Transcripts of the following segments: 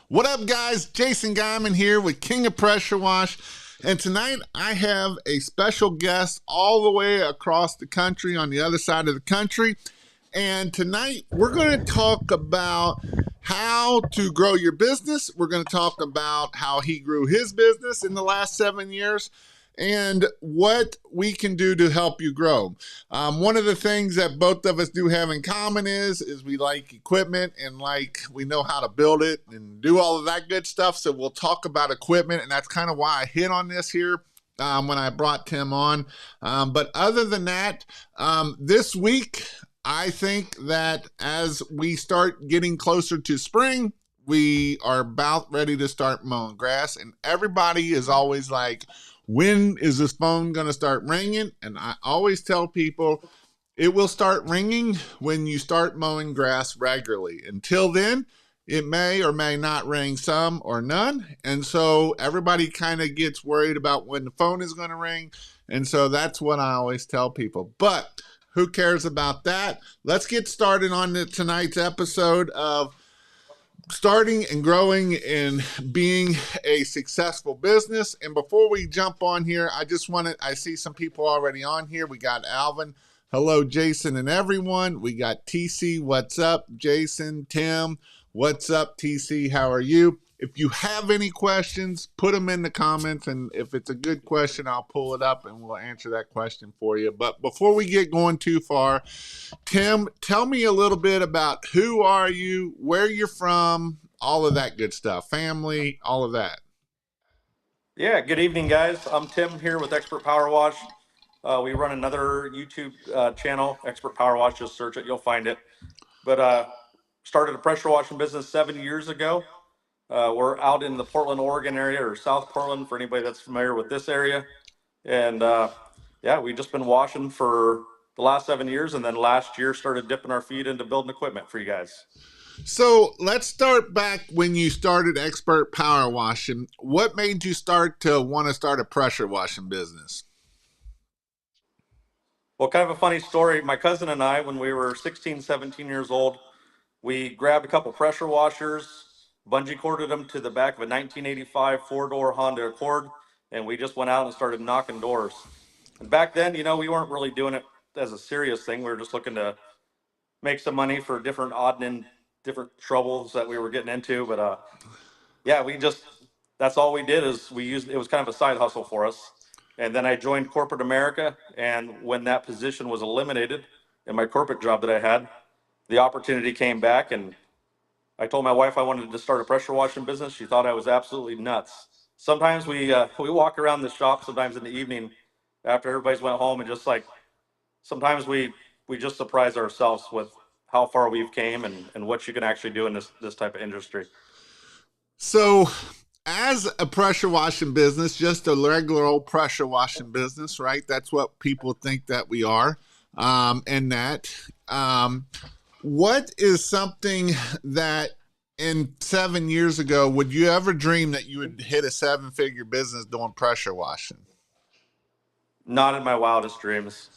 What up, guys? Jason Guyman here with King of Pressure Wash. And tonight I have a special guest all the way across the country on the other side of the country. And tonight we're going to talk about how to grow your business. We're going to talk about how he grew his business in the last 7 years and what we can do to help you grow. One of the things that both of us do have in common is we like equipment and we know how to build it and do all of that good stuff. So we'll talk about equipment, and that's kind of why I hit on this here when I brought Tim on. But other than that, this week, I think that as we start getting closer to spring, we are about ready to start mowing grass, and everybody is always like, when is this phone going to start ringing? And I always tell people it will start ringing when you start mowing grass regularly. Until then, it may or may not ring, some or none. And so everybody kind of gets worried about when the phone is going to ring. And so that's what I always tell people. But who cares about that? Let's get started on tonight's episode of starting and growing and being a successful business. And before we jump on here, I see some people already on here. We got Alvin. Hello, Jason and everyone. We got TC. What's up, Jason? Tim. What's up, TC? How are you? If you have any questions, put them in the comments. And if it's a good question, I'll pull it up and we'll answer that question for you. But before we get going too far, Tim, tell me a little bit about who are you, where you're from, all of that good stuff, family, all of that. Yeah, good evening, guys. I'm Tim here with Expert Power Wash. We run another YouTube channel, Expert Power Wash. Just search it, you'll find it. But started a pressure washing business 7 years ago. We're out in the Portland, Oregon area, or South Portland, for anybody that's familiar with this area. And yeah, we've just been washing for the last 7 years, and then last year started dipping our feet into building equipment for you guys. So let's start back when you started Expert Power Washing. What made you start to want to start a pressure washing business? Well, kind of a funny story. My cousin and I, when we were 16, 17 years old, we grabbed a couple pressure washers, bungee corded them to the back of a 1985 four-door Honda Accord, and we just went out and started knocking doors. And back then, we weren't really doing it as a serious thing. We were just looking to make some money for different odd and different troubles that we were getting into. But yeah, that's all we did is it was kind of a side hustle for us. And then I joined corporate America. And when that position was eliminated in my corporate job that I had, the opportunity came back, and I told my wife I wanted to start a pressure washing business. She thought I was absolutely nuts. Sometimes we walk around the shop sometimes in the evening after everybody's went home, and sometimes we just surprise ourselves with how far we've came and what you can actually do in this type of industry. So as a pressure washing business, just a regular old pressure washing business, right? That's what people think that we are. What is something that in 7 years ago, would you ever dream that you would hit a 7-figure business doing pressure washing? Not in my wildest dreams.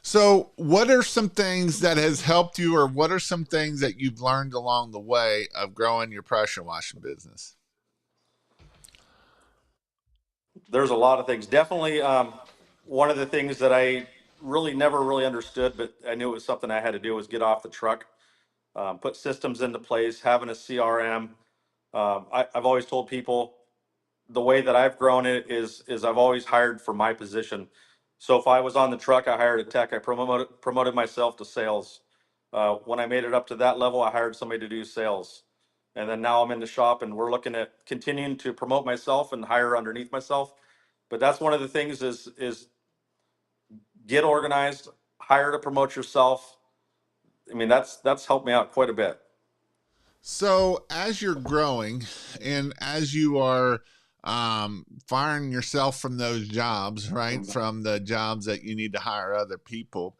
So what are some things that has helped you, or what are some things that you've learned along the way of growing your pressure washing business? There's a lot of things. Definitely, one of the things that I really never really understood, but I knew it was something I had to do, was get off the truck, put systems into place, having a CRM. I've always told people the way that I've grown it is I've always hired for my position. So if I was on the truck, I hired a tech. I promoted myself to sales. When I made it up to that level, I hired somebody to do sales. And then now I'm in the shop, and we're looking at continuing to promote myself and hire underneath myself. But that's one of the things is get organized, hire to promote yourself. I mean, that's helped me out quite a bit. So as you're growing and as you are firing yourself from those jobs, right? From the jobs that you need to hire other people,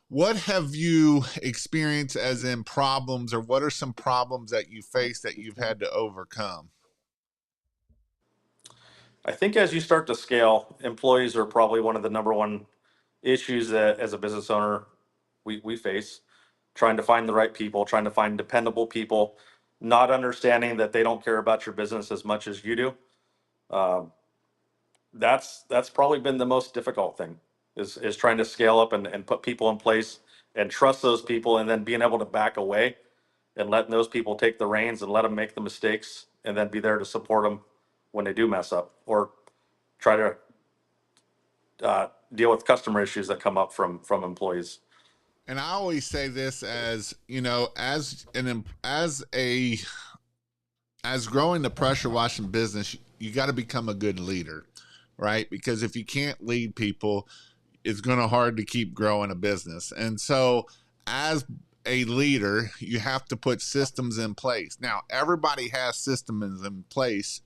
what have you experienced as in problems, or what are some problems that you face that you've had to overcome? I think as you start to scale, employees are probably one of the number one issues that as a business owner we face. Trying to find the right people, trying to find dependable people. not understanding that they don't care about your business as much as you do. Um, that's probably been the most difficult thing is trying to scale up and put people in place and trust those people, and then being able to back away and letting those people take the reins and let them make the mistakes, and then be there to support them when they do mess up, or try to deal with customer issues that come up from employees. And I always say this as, you know, as growing the pressure washing business, you got to become a good leader, right? Because if you can't lead people, it's going to hard to keep growing a business. And so as a leader, you have to put systems in place. Now, everybody has systems in place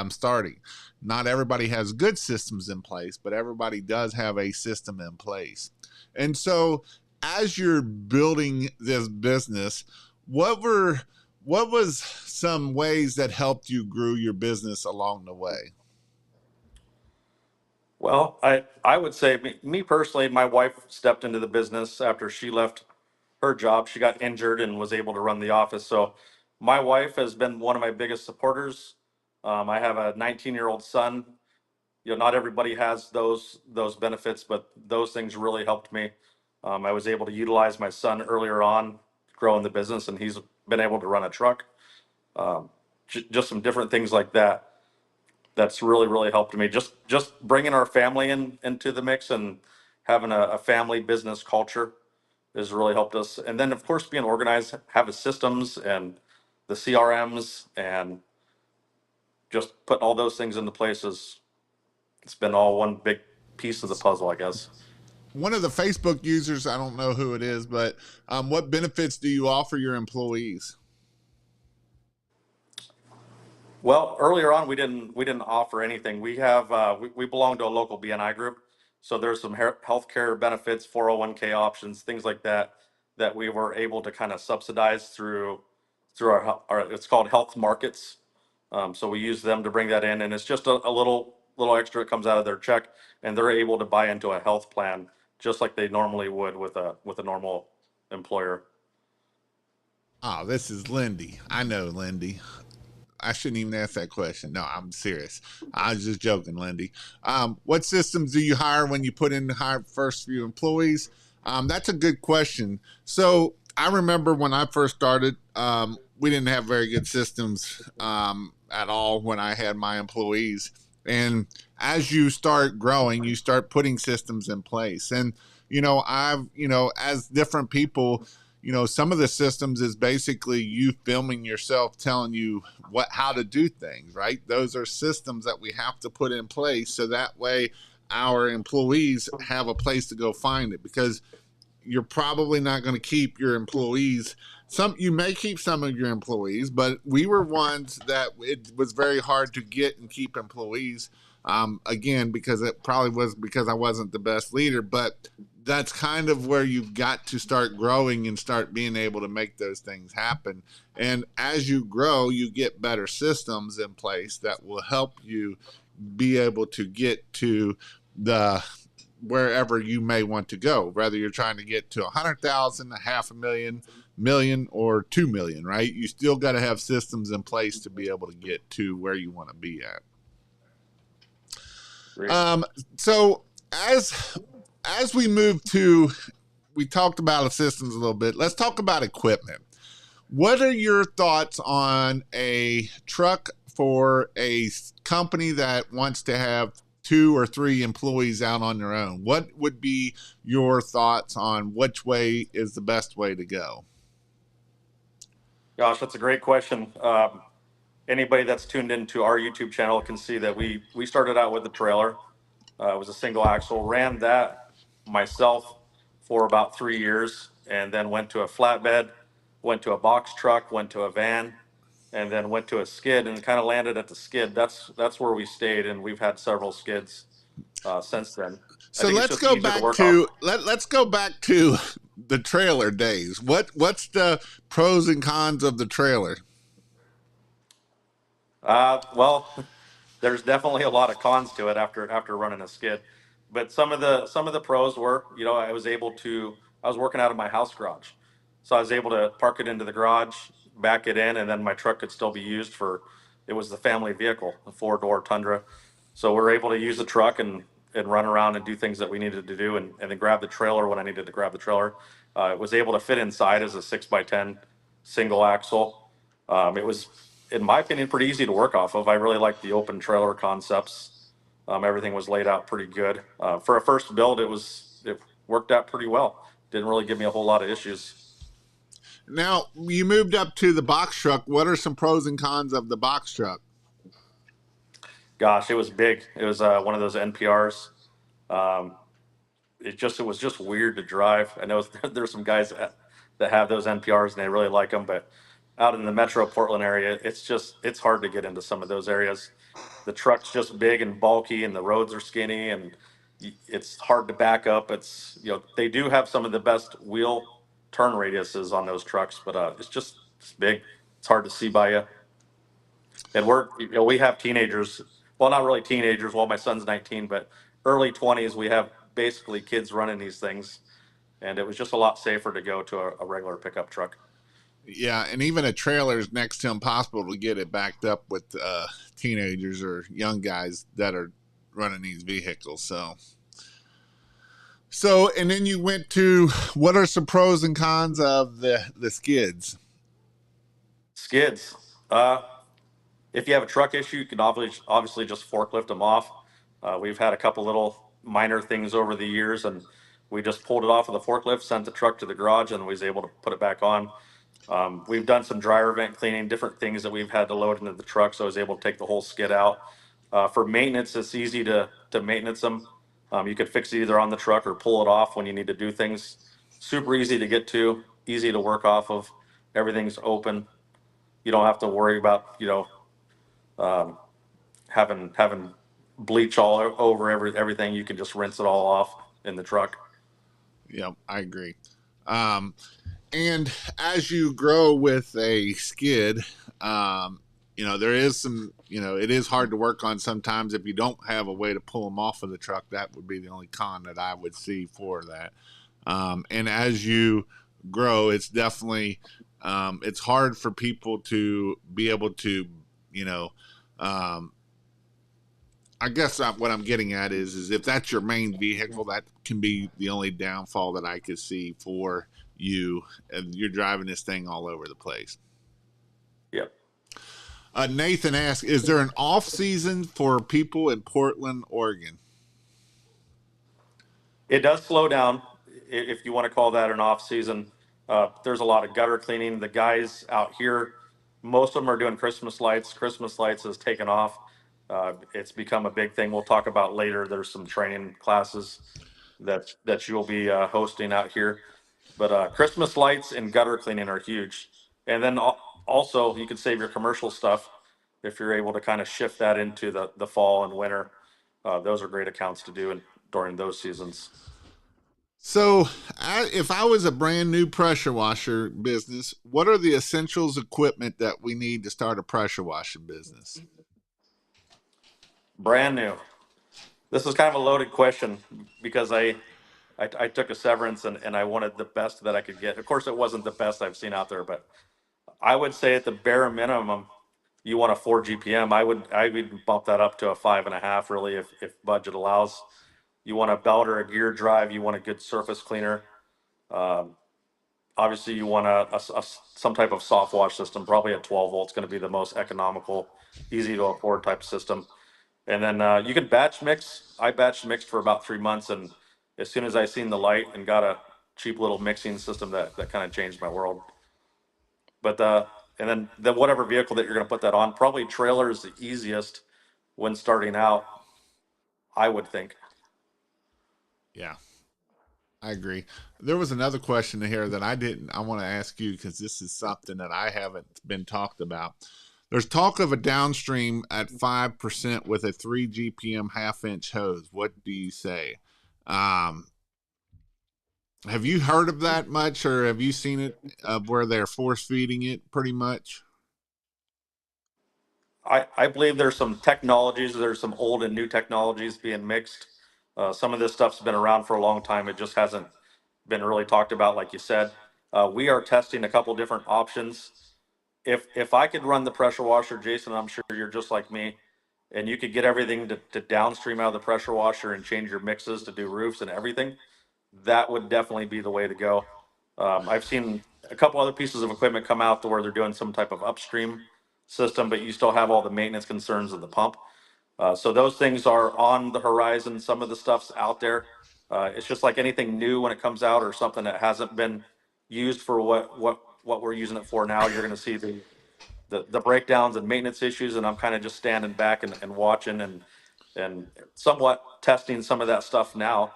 starting. Not everybody has good systems in place, but everybody does have a system in place. And so as you're building this business, what were what was some ways that helped you grow your business along the way? Well, I would say me personally, my wife stepped into the business after she left her job. She got injured and was able to run the office. So my wife has been one of my biggest supporters. I have a 19-year-old son. You know, not everybody has those benefits, but those things really helped me. I was able to utilize my son earlier on, growing the business, and he's been able to run a truck. Um, just some different things like that. That's really helped me. Just bringing our family into the mix, and having a family business culture has really helped us. And then of course being organized, having systems and the CRMs, and just putting all those things into place is, it's been all one big piece of the puzzle, I guess. One of the Facebook users, I don't know who it is, but what benefits do you offer your employees? Well, earlier on, we didn't offer anything. We belong to a local BNI group, so there's some healthcare benefits, 401k options, things like that, that we were able to kind of subsidize through our, it's called health markets. So we use them to bring that in, and it's just a little extra that comes out of their check, and they're able to buy into a health plan just like they normally would with a normal employer. Oh, this is Lindy. I know Lindy. I shouldn't even ask that question. No, I'm serious. I was just joking, Lindy. What systems do you hire when you put in the hire first few employees? That's a good question. So I remember when I first started, we didn't have very good systems at all when I had my employees. And as you start growing, you start putting systems in place. And, as different people, some of the systems is basically you filming yourself telling you how to do things, right? Those are systems that we have to put in place so that way our employees have a place to go find it, because you're probably not going to keep your employees. Some you may keep some of your employees, but we were ones that it was very hard to get and keep employees. Again, because it probably was because I wasn't the best leader, but that's kind of where you've got to start growing and start being able to make those things happen. And as you grow, you get better systems in place that will help you be able to get to the wherever you may want to go, whether you're trying to get to 100,000, a half a million, million, or 2 million, right? You still got to have systems in place to be able to get to where you want to be at. Great. So as we move to, we talked about systems a little bit. Let's talk about equipment. What are your thoughts on a truck for a company that wants to have 2 or 3 employees out on their own? What would be your thoughts on which way is the best way to go? Gosh, that's a great question. Anybody that's tuned into our YouTube channel can see that we started out with a trailer. It was a single axle. Ran that myself for about 3 years, and then went to a flatbed, went to a box truck, went to a van, and then went to a skid, and kind of landed at the skid. That's where we stayed, and we've had several skids since then. I So think it's let's just go easier to back work off. to let's go back to the trailer days. What's the pros and cons of the trailer? Well, there's definitely a lot of cons to it after running a skid, but some of the pros were, I was working out of my house garage, so I was able to park it into the garage. back it in, and then my truck could still be used for. It was the family vehicle, a 4-door Tundra, so we're able to use the truck and run around and do things that we needed to do, and then grab the trailer when I needed to grab the trailer. It was able to fit inside as a 6x10 single axle. It was, in my opinion, pretty easy to work off of. I really liked the open trailer concepts. Everything was laid out pretty good. For a first build, it worked out pretty well. Didn't really give me a whole lot of issues. Now, you moved up to the box truck. What are some pros and cons of the box truck? Gosh, it was big. It was one of those NPRs. Um, it was just weird to drive. I know there's some guys that have those NPRs and they really like them, but out in the Metro Portland area, it's hard to get into some of those areas. The truck's just big and bulky, and the roads are skinny, and it's hard to back up. They do have some of the best wheel turn radiuses on those trucks, but it's big. It's hard to see by you. And we have teenagers. Well, not really teenagers. Well, my son's 19, but early 20s. We have basically kids running these things, and it was just a lot safer to go to a regular pickup truck. Yeah, and even a trailer is next to impossible to get it backed up with teenagers or young guys that are running these vehicles. So, and then you went to, what are some pros and cons of the skids? Skids. If you have a truck issue, you can obviously just forklift them off. We've had a couple little minor things over the years, and we just pulled it off of the forklift, sent the truck to the garage, and was able to put it back on. We've done some dryer vent cleaning, different things that we've had to load into the truck, so I was able to take the whole skid out. For maintenance, it's easy to maintenance them. You could fix it either on the truck or pull it off when you need to do things. Super easy to get to, easy to work off of. Everything's open. You don't have to worry about um, having bleach all over everything. You can just rinse it all off in the truck. Yeah, I agree. Um, and as you grow with a skid, there is some, it is hard to work on sometimes if you don't have a way to pull them off of the truck. That would be the only con that I would see for that. And as you grow, it's definitely, it's hard for people to be able to, um, I guess what I'm getting at is if that's your main vehicle, that can be the only downfall that I could see for you. And you're driving this thing all over the place. Yep. Nathan asks, is there an off season for people in Portland, Oregon? It does slow down, if you want to call that an off season. There's a lot of gutter cleaning. The guys out here, most of them are doing Christmas lights. Christmas lights has taken off. It's become a big thing. We'll talk about later. There's some training classes that you'll be hosting out here. But Christmas lights and gutter cleaning are huge. And then also, you can save your commercial stuff if you're able to kind of shift that into the fall and winter. Those are great accounts to do during those seasons. So, if I was a brand new pressure washer business, what are the essentials equipment that we need to start a pressure washing business? Brand new. This is kind of a loaded question because I took a severance and I wanted the best that I could get. Of course, it wasn't the best I've seen out there, but I would say at the bare minimum, you want a 4 GPM. I would bump that up to a 5.5, really, if budget allows. You want a belt or a gear drive. You want a good surface cleaner. Um, Obviously, you want some type of soft wash system. Probably a 12 volt's going to be the most economical, easy to afford type system. And then you can batch mix. I batch mixed for about 3 months, and as soon as I seen the light and got a cheap little mixing system, that kind of changed my world. But and then whatever vehicle that you're going to put that on, probably trailer is the easiest when starting out, I would think. Yeah, I agree. There was another question here that I want to ask you because this is something that I haven't been talked about. There's talk of a downstream at 5% with a 3 GPM half-inch hose. What do you say? Um, have you heard of that much, or have you seen it where they're force feeding it pretty much? I believe there's some old and new technologies being mixed. Some of this stuff's been around for a long time. It just hasn't been really talked about, like you said. We are testing a couple different options. if I could run the pressure washer, Jason, I'm sure you're just like me, and you could get everything to downstream out of the pressure washer and change your mixes to do roofs and everything, that would definitely be the way to go. I've seen a couple other pieces of equipment come out to where they're doing some type of upstream system, but you still have all the maintenance concerns of the pump. So those things are on the horizon. Some of the stuff's out there. It's just like anything new when it comes out or something that hasn't been used for what we're using it for now. You're going to see the breakdowns and maintenance issues, and I'm kind of just standing back and watching and somewhat testing some of that stuff now.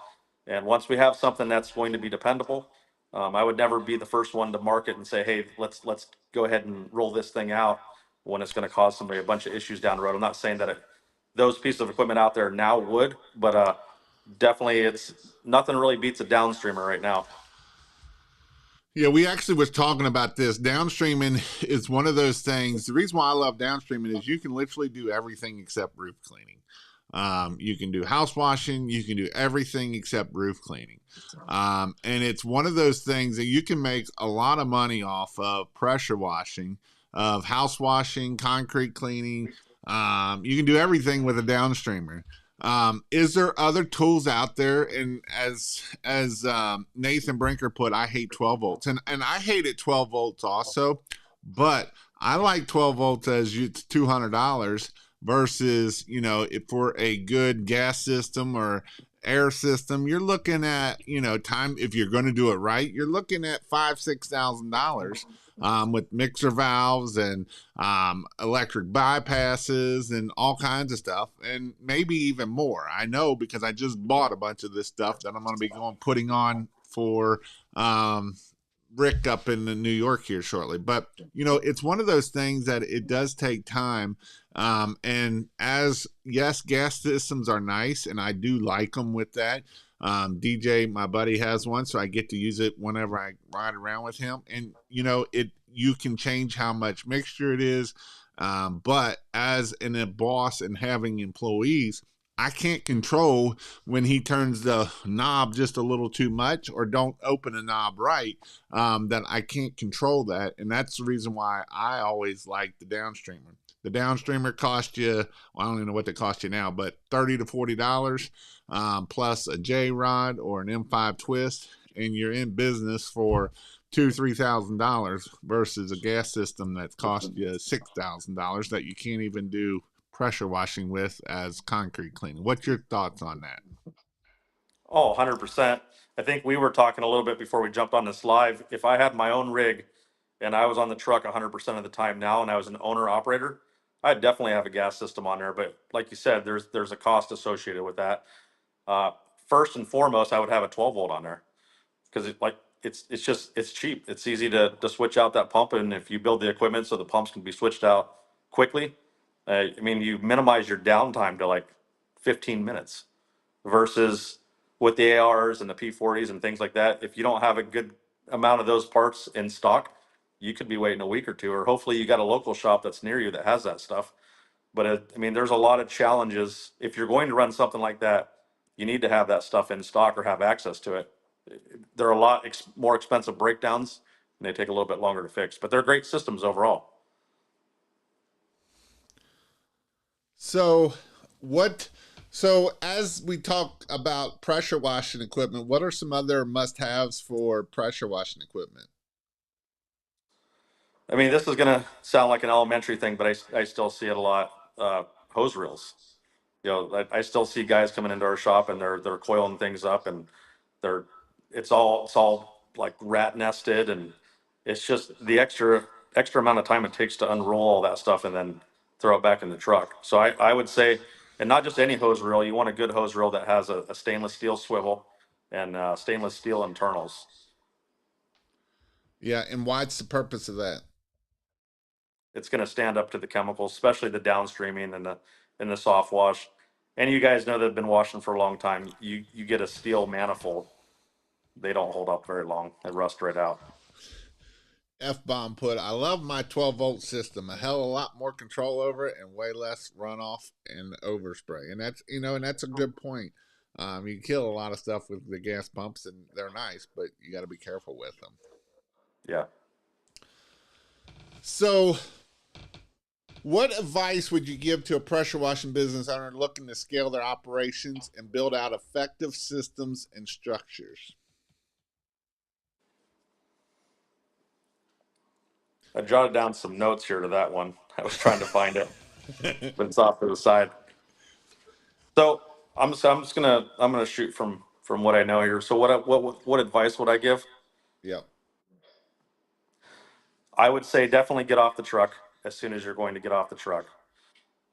And once we have something that's going to be dependable, I would never be the first one to market and say, "Hey, let's go ahead and roll this thing out," when it's going to cause somebody a bunch of issues down the road. I'm not saying that those pieces of equipment out there now would, but definitely it's nothing really beats a downstreamer right now. Yeah, we actually was talking about this. Downstreaming is one of those things. The reason why I love downstreaming is you can literally do everything except roof cleaning. You can do house washing. You can do everything except roof cleaning. And it's one of those things that you can make a lot of money off of pressure washing, of house washing, concrete cleaning. You can do everything with a downstreamer. Is there other tools out there? And as Nathan Brinker put, I hate 12 volts, and I hate it 12 volts also, but I like 12 volts as it's $200 versus, if for a good gas system or air system, you're looking at, time, if you're going to do it right, you're looking at $5,000-6,000 with mixer valves and electric bypasses and all kinds of stuff, and maybe even more. I know because I just bought a bunch of this stuff that I'm going to be putting on for Rick up in New York here shortly. But it's one of those things that it does take time. And yes, gas systems are nice, and I do like them with that. DJ, my buddy, has one, so I get to use it whenever I ride around with him. And you can change how much mixture it is. But as a boss and having employees, I can't control when he turns the knob just a little too much or don't open a knob right. That I can't control that, and that's the reason why I always like the downstreamer. The downstreamer cost you, well, I don't even know what they cost you now, but $30 to $40 plus a J rod or an M5 twist, and you're in business for $2,000-3,000 versus a gas system that's cost you $6,000 that you can't even do pressure washing with as concrete cleaning. What's your thoughts on that? Oh, 100%. I think we were talking a little bit before we jumped on this live. If I had my own rig and I was on the truck 100% of the time now and I was an owner operator, I'd definitely have a gas system on there. But like you said, there's a cost associated with that. Uh, First and foremost, I would have a 12 volt on there because it's cheap. It's easy to switch out that pump, and if you build the equipment so the pumps can be switched out quickly, I mean you minimize your downtime to like 15 minutes versus with the ARs and the P40s and things like that. If you don't have a good amount of those parts in stock, you could be waiting a week or two, or hopefully you got a local shop that's near you that has that stuff. But I mean, there's a lot of challenges. If you're going to run something like that, you need to have that stuff in stock or have access to it. They're a lot more expensive breakdowns, and they take a little bit longer to fix, but they're great systems overall. So, what? So, as we talk about pressure washing equipment, what are some other must-haves for pressure washing equipment? I mean, this is going to sound like an elementary thing, but I still see it a lot. Hose reels. I still see guys coming into our shop and they're coiling things up, and they're it's all like rat nested, and it's just the extra amount of time it takes to unroll all that stuff and then throw it back in the truck. So I would say, and not just any hose reel, you want a good hose reel that has a stainless steel swivel and stainless steel internals. Yeah, and what's the purpose of that? It's going to stand up to the chemicals, especially the downstreaming and the soft wash. And you guys know that have been washing for a long time. You get a steel manifold, they don't hold up very long. They rust right out. F-bomb put, I love my 12-volt system. A hell of a lot more control over it and way less runoff and overspray. And that's a good point. You can kill a lot of stuff with the gas pumps, and they're nice, but you got to be careful with them. Yeah. So, what advice would you give to a pressure washing business owner looking to scale their operations and build out effective systems and structures? I jotted down some notes here to that one. I was trying to find it, but it's off to the side. So I'm gonna shoot from what I know here. So what advice would I give? Yeah. I would say definitely get off the truck as soon as you're going to get off the truck.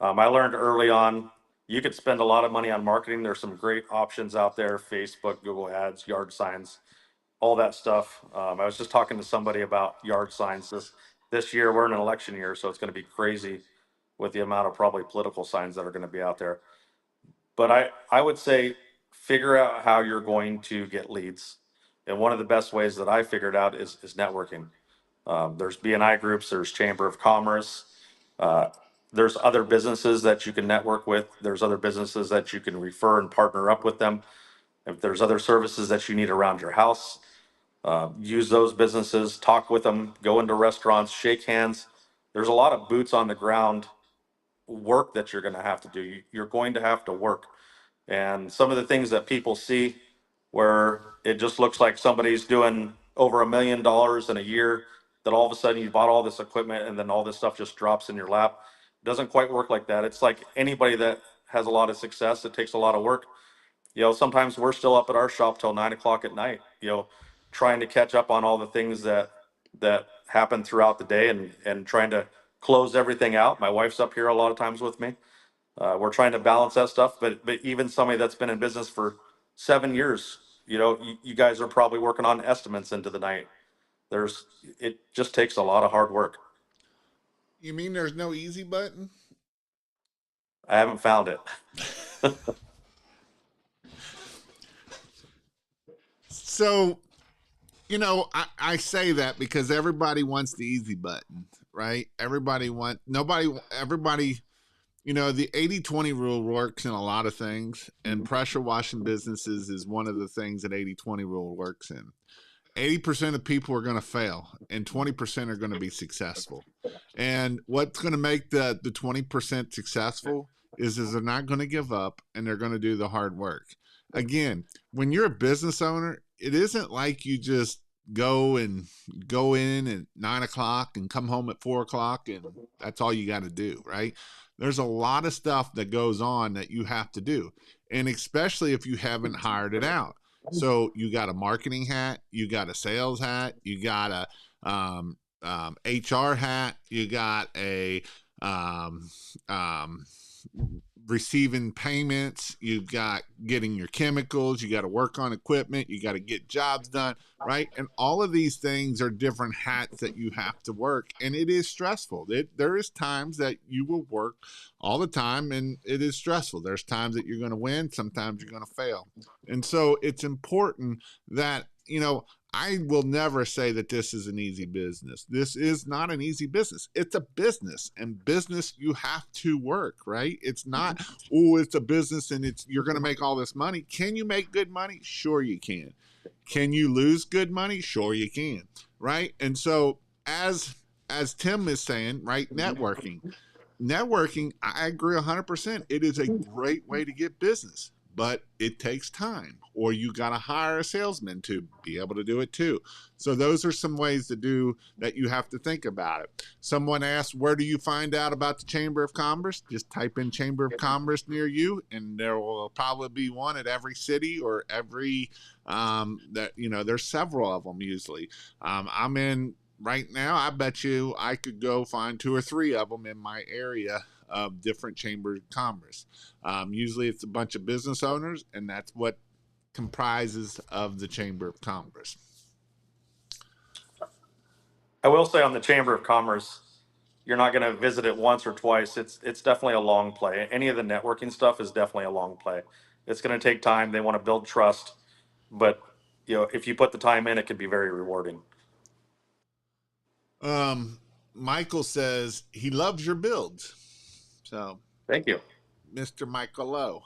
I learned early on you could spend a lot of money on marketing. There's some great options out there: Facebook, Google Ads, yard signs, all that stuff. I was just talking to somebody about yard signs this year. We're in an election year, so it's going to be crazy with the amount of probably political signs that are going to be out there. But I would say figure out how you're going to get leads. And one of the best ways that I figured out is networking. There's BNI groups, there's Chamber of Commerce, uh, there's other businesses that you can network with. There's other businesses that you can refer and partner up with them. If there's other services that you need around your house, use those businesses, talk with them, go into restaurants, shake hands. There's a lot of boots on the ground work that you're going to have to do. You're going to have to work. And some of the things that people see where it just looks like somebody's doing over $1 million in a year, that all of a sudden you bought all this equipment and then all this stuff just drops in your lap. It doesn't quite work like that. It's like anybody that has a lot of success, it takes a lot of work. Sometimes we're still up at our shop till 9 o'clock at night, trying to catch up on all the things that happen throughout the day, and trying to close everything out. My wife's up here a lot of times with me. We're trying to balance that stuff, but even somebody that's been in business for 7 years, you guys are probably working on estimates into the night. It just takes a lot of hard work. You mean there's no easy button? I haven't found it. So, I say that because everybody wants the easy button, right? Everybody, the 80-20 rule works in a lot of things, and pressure washing businesses is one of the things that 80-20 rule works in. 80% of people are going to fail and 20% are going to be successful. And what's going to make the 20% successful is they're not going to give up and they're going to do the hard work. Again, when you're a business owner, it isn't like you just go in at 9 o'clock and come home at 4 o'clock and that's all you got to do, right? There's a lot of stuff that goes on that you have to do. And especially if you haven't hired it out. So you got a marketing hat, you got a sales hat, you got a HR hat, you got a um, um, receiving payments, you've got getting your chemicals, you got to work on equipment, you got to get jobs done, right? And all of these things are different hats that you have to work, and it is stressful. There is times that you will work all the time, and it is stressful. There's times that you're going to win, sometimes you're going to fail. And so it's important that, I will never say that this is an easy business. This is not an easy business. It's a business, and business you have to work, right? It's not, it's a business and you're going to make all this money. Can you make good money? Sure you can. Can you lose good money? Sure you can, right? And so as Tim is saying, right, networking, I agree 100%. It is a great way to get business, but it takes time, or you got to hire a salesman to be able to do it too. So those are some ways to do that. You have to think about it. Someone asked, where do you find out about the Chamber of Commerce? Just type in Chamber of Commerce near you, and there will probably be one at every city or every there's several of them usually. I'm in right now. I bet you I could go find two or three of them in my area of different chambers of commerce. Usually it's a bunch of business owners, and that's what comprises of the Chamber of Commerce. I will say on the Chamber of Commerce, you're not going to visit it once or twice. It's definitely a long play. Any of the networking stuff is definitely a long play. It's going to take time. They want to build trust, but if you put the time in, it can be very rewarding. Michael says he loves your builds. So Thank you. Mr. Michael Lowe.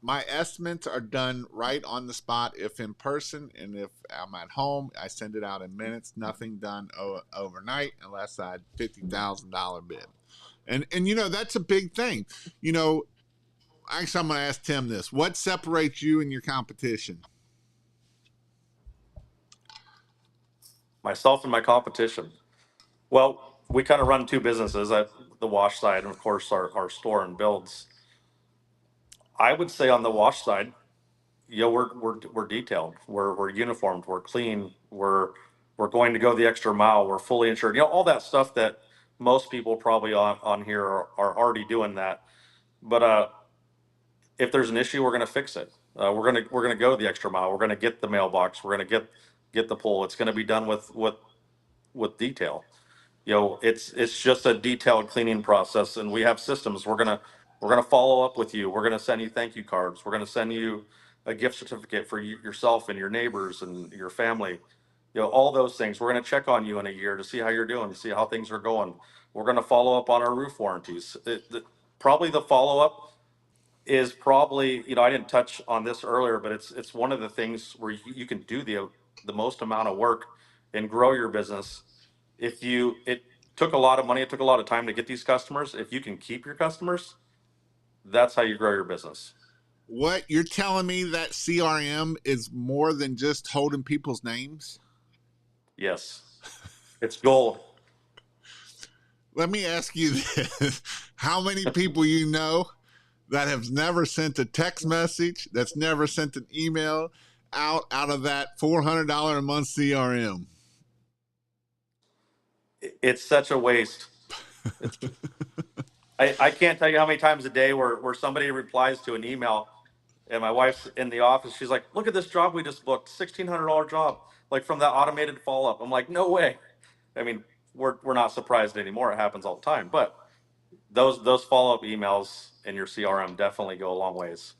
my estimates are done right on the spot if in person, and if I'm at home, I send it out in minutes. Nothing done overnight unless I had $50,000 bid. And that's a big thing. You know, actually, I'm going to ask Tim this: what separates you and your competition? Myself and my competition. Well, we kind of run two businesses at the wash side, and of course our store and builds. I would say on the wash side, we're detailed, we're uniformed, we're clean, we're going to go the extra mile, we're fully insured. All that stuff that most people probably on here are already doing that. But if there's an issue, we're going to fix it. We're gonna go the extra mile. We're going to get the mailbox. We're going to get the pull. It's going to be done with detail. It's just a detailed cleaning process, and we have systems. We're gonna follow up with you. We're gonna send you thank you cards. We're gonna send you a gift certificate for yourself and your neighbors and your family. All those things. We're gonna check on you in a year to see how you're doing, to see how things are going. We're gonna follow up on our roof warranties. Probably the follow up is probably, I didn't touch on this earlier, but it's one of the things where you can do the most amount of work and grow your business. If you it took a lot of money, it took a lot of time to get these customers. If you can keep your customers, that's how you grow your business. What you're telling me, that CRM is more than just holding people's names? Yes, it's gold. Let me ask you this: how many people you know that have never sent a text message, that's never sent an email out of that $400 a month CRM? It's such a waste. It's, I can't tell you how many times a day where somebody replies to an email, and my wife's in the office. She's like, "Look at this job we just booked, $1,600 job, like from that automated follow up." I'm like, "No way." I mean, we're not surprised anymore. It happens all the time, but those follow up emails in your CRM definitely go a long ways.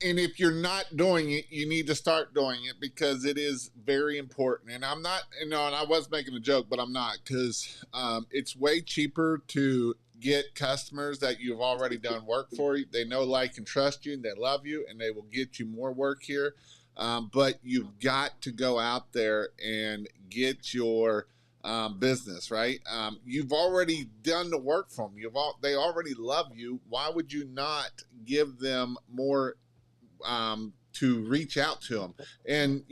And if you're not doing it, you need to start doing it, because it is very important. And I'm not, and I was making a joke, but I'm not, because it's way cheaper to get customers that you've already done work for. They know, like, and trust you, and they love you, and they will get you more work here. But you've got to go out there and get your business right. You've already done the work for them. They already love you. Why would you not give them more to reach out to them? And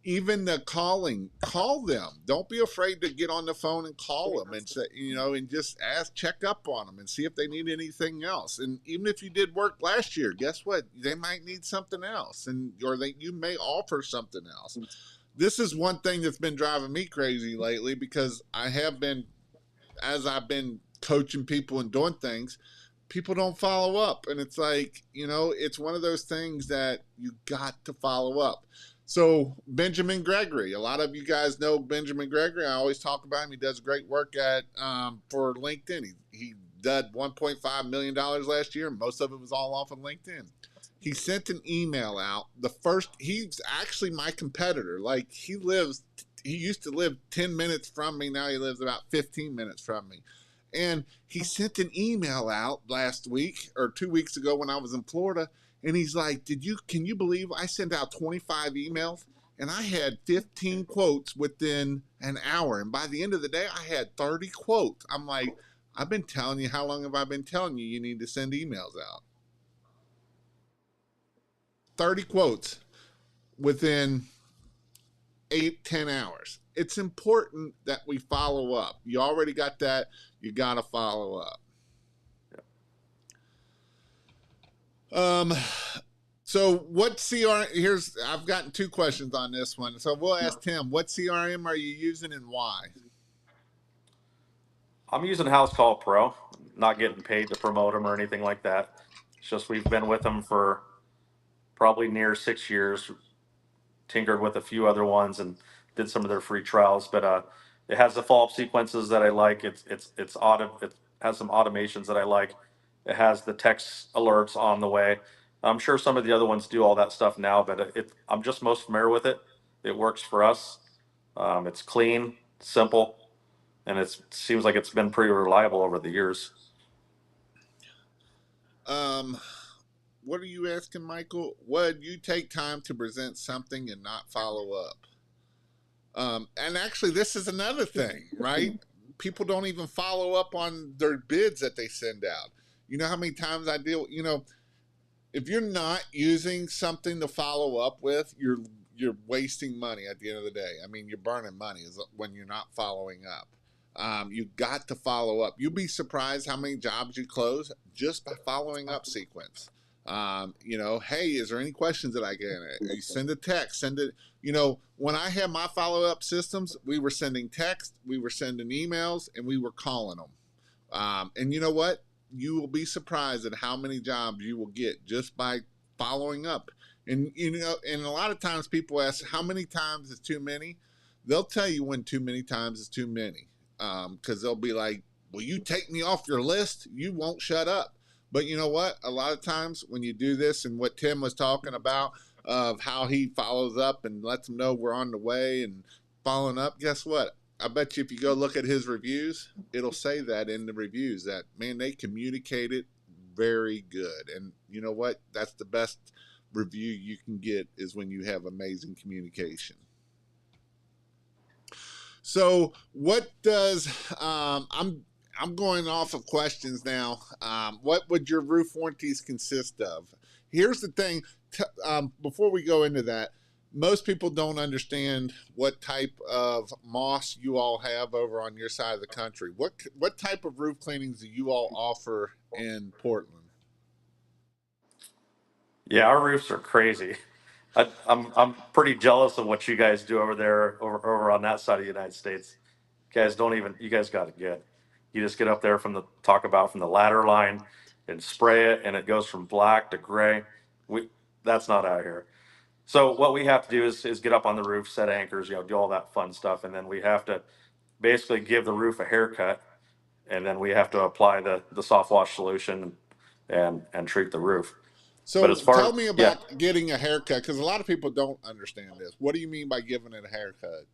even the calling, call them. Don't be afraid to get on the phone and call them and say, and just check up on them and see if they need anything else. And even if you did work last year, guess what? They might need something else, or you may offer something else. This is one thing that's been driving me crazy lately, because as I've been coaching people and doing things, people don't follow up. And it's like, it's one of those things that you got to follow up. So Benjamin Gregory, a lot of you guys know Benjamin Gregory. I always talk about him. He does great work for LinkedIn. He did $1.5 million last year. Most of it was all off of LinkedIn. He sent an email out. He's actually my competitor. Like, he used to live 10 minutes from me. Now he lives about 15 minutes from me. And he sent an email out last week or 2 weeks ago when I was in Florida. And he's like, can you believe I sent out 25 emails and I had 15 quotes within an hour? And by the end of the day, I had 30 quotes. I'm like, I've been telling you, how long have I been telling you need to send emails out? 30 quotes within 8-10 hours. It's important that we follow up. You already got that. You got to follow up. So what CRM, I've gotten two questions on this one. So we'll ask Tim, what CRM are you using and why? I'm using House Call Pro, not getting paid to promote them or anything like that. It's just we've been with them for probably near 6 years, tinkered with a few other ones and did some of their free trials. But it has the follow up sequences that I like. It has some automations that I like. It has the text alerts on the way. I'm sure some of the other ones do all that stuff now, but I'm just most familiar with it. It works for us. It's clean, simple, and it seems like it's been pretty reliable over the years. Um, what are you asking, Michael? Would you take time to present something and not follow up? And actually, this is another thing, right? People don't even follow up on their bids that they send out. You know how many times I deal, if you're not using something to follow up with, you're wasting money at the end of the day. I mean, you're burning money when you're not following up. You got to follow up. You'll be surprised how many jobs you close just by following up sequence. Hey, is there any questions that I get? You send a text, send it. When I had my follow up systems, we were sending text, we were sending emails, and we were calling them. And you know what? You will be surprised at how many jobs you will get just by following up. And a lot of times people ask, how many times is too many? They'll tell you when too many times is too many. Because they'll be like, will you take me off your list? You won't shut up. But you know what? A lot of times when you do this, and what Tim was talking about, of how he follows up and lets them know we're on the way and following up, guess what? I bet you if you go look at his reviews, it'll say that in the reviews that, man, they communicated very good. And you know what? That's the best review you can get, is when you have amazing communication. So what does I'm going off of questions now. What would your roof warranties consist of? Here's the thing. Before we go into that, most people don't understand what type of moss you all have over on your side of the country. What type of roof cleanings do you all offer in Portland? Yeah, our roofs are crazy. I'm pretty jealous of what you guys do over there, over on that side of the United States. You guys don't even, you guys got it good. You just get up there from the ladder line and spray it, and it goes from black to gray. We That's not out here. So what we have to do is get up on the roof, set anchors, do all that fun stuff, and then we have to basically give the roof a haircut, and then we have to apply the soft wash solution and treat the roof. But as So far tell as, me yeah, about getting a haircut, because a lot of people don't understand this. What do you mean by giving it a haircut?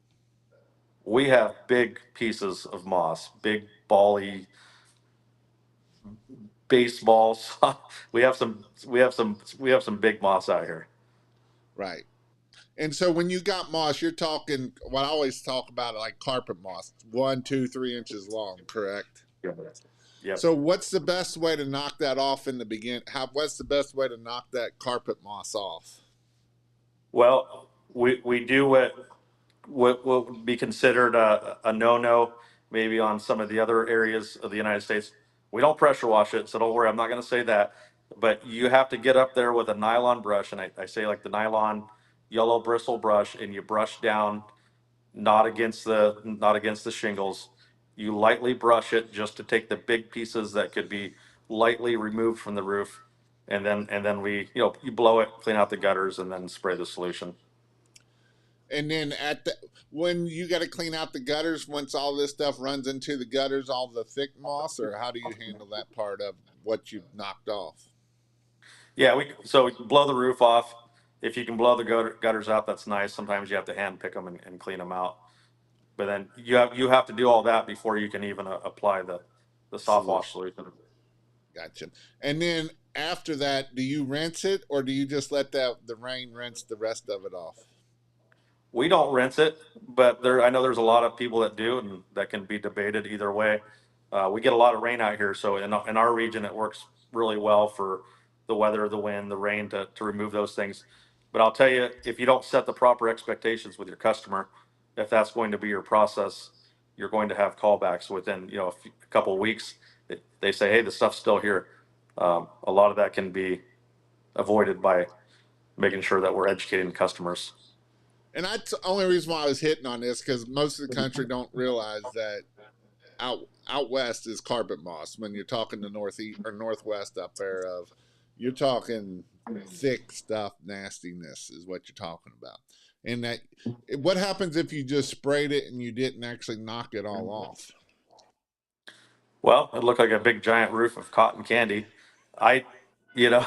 we have big pieces of moss, big bally baseballs. We have some big moss out here. Right. And so when you got moss, you're talking what I always talk about, like carpet moss, 1, 2, 3 inches long, correct? Yep. Yep. So what's the best way to knock that off in the beginning? What's the best way to knock that carpet moss off? Well, we do what would be considered a no-no, maybe on some of the other areas of the United States. We don't pressure wash it, so don't worry. I'm not going to say that. But you have to get up there with a nylon brush, and I say like the nylon yellow bristle brush, and you brush down, not against the shingles. You lightly brush it just to take the big pieces that could be lightly removed from the roof, and then you blow it, clean out the gutters, and then spray the solution. And then when you got to clean out the gutters, once all this stuff runs into the gutters, all the thick moss, or how do you handle that part of what you've knocked off? Yeah, we can blow the roof off. If you can blow the gutters out, that's nice. Sometimes you have to hand pick them and clean them out. But then you have to do all that before you can even apply the soft wash Solution. solution. Gotcha. And then after that, do you rinse it, or do you just let the rain rinse the rest of it off? We don't rinse it, but I know there's a lot of people that do, and that can be debated either way. We get a lot of rain out here, so in our region, it works really well for the weather, the wind, the rain to remove those things. But I'll tell you, if you don't set the proper expectations with your customer, if that's going to be your process, you're going to have callbacks within a couple of weeks. They say, "Hey, the stuff's still here." A lot of that can be avoided by making sure that we're educating customers. And that's the only reason why I was hitting on this, because most of the country don't realize that out west is carpet moss. When you're talking the northeast or northwest up there, you're talking thick stuff, nastiness is what you're talking about. And that, what happens if you just sprayed it and you didn't actually knock it all off? Well, it looked like a big giant roof of cotton candy. I, you know,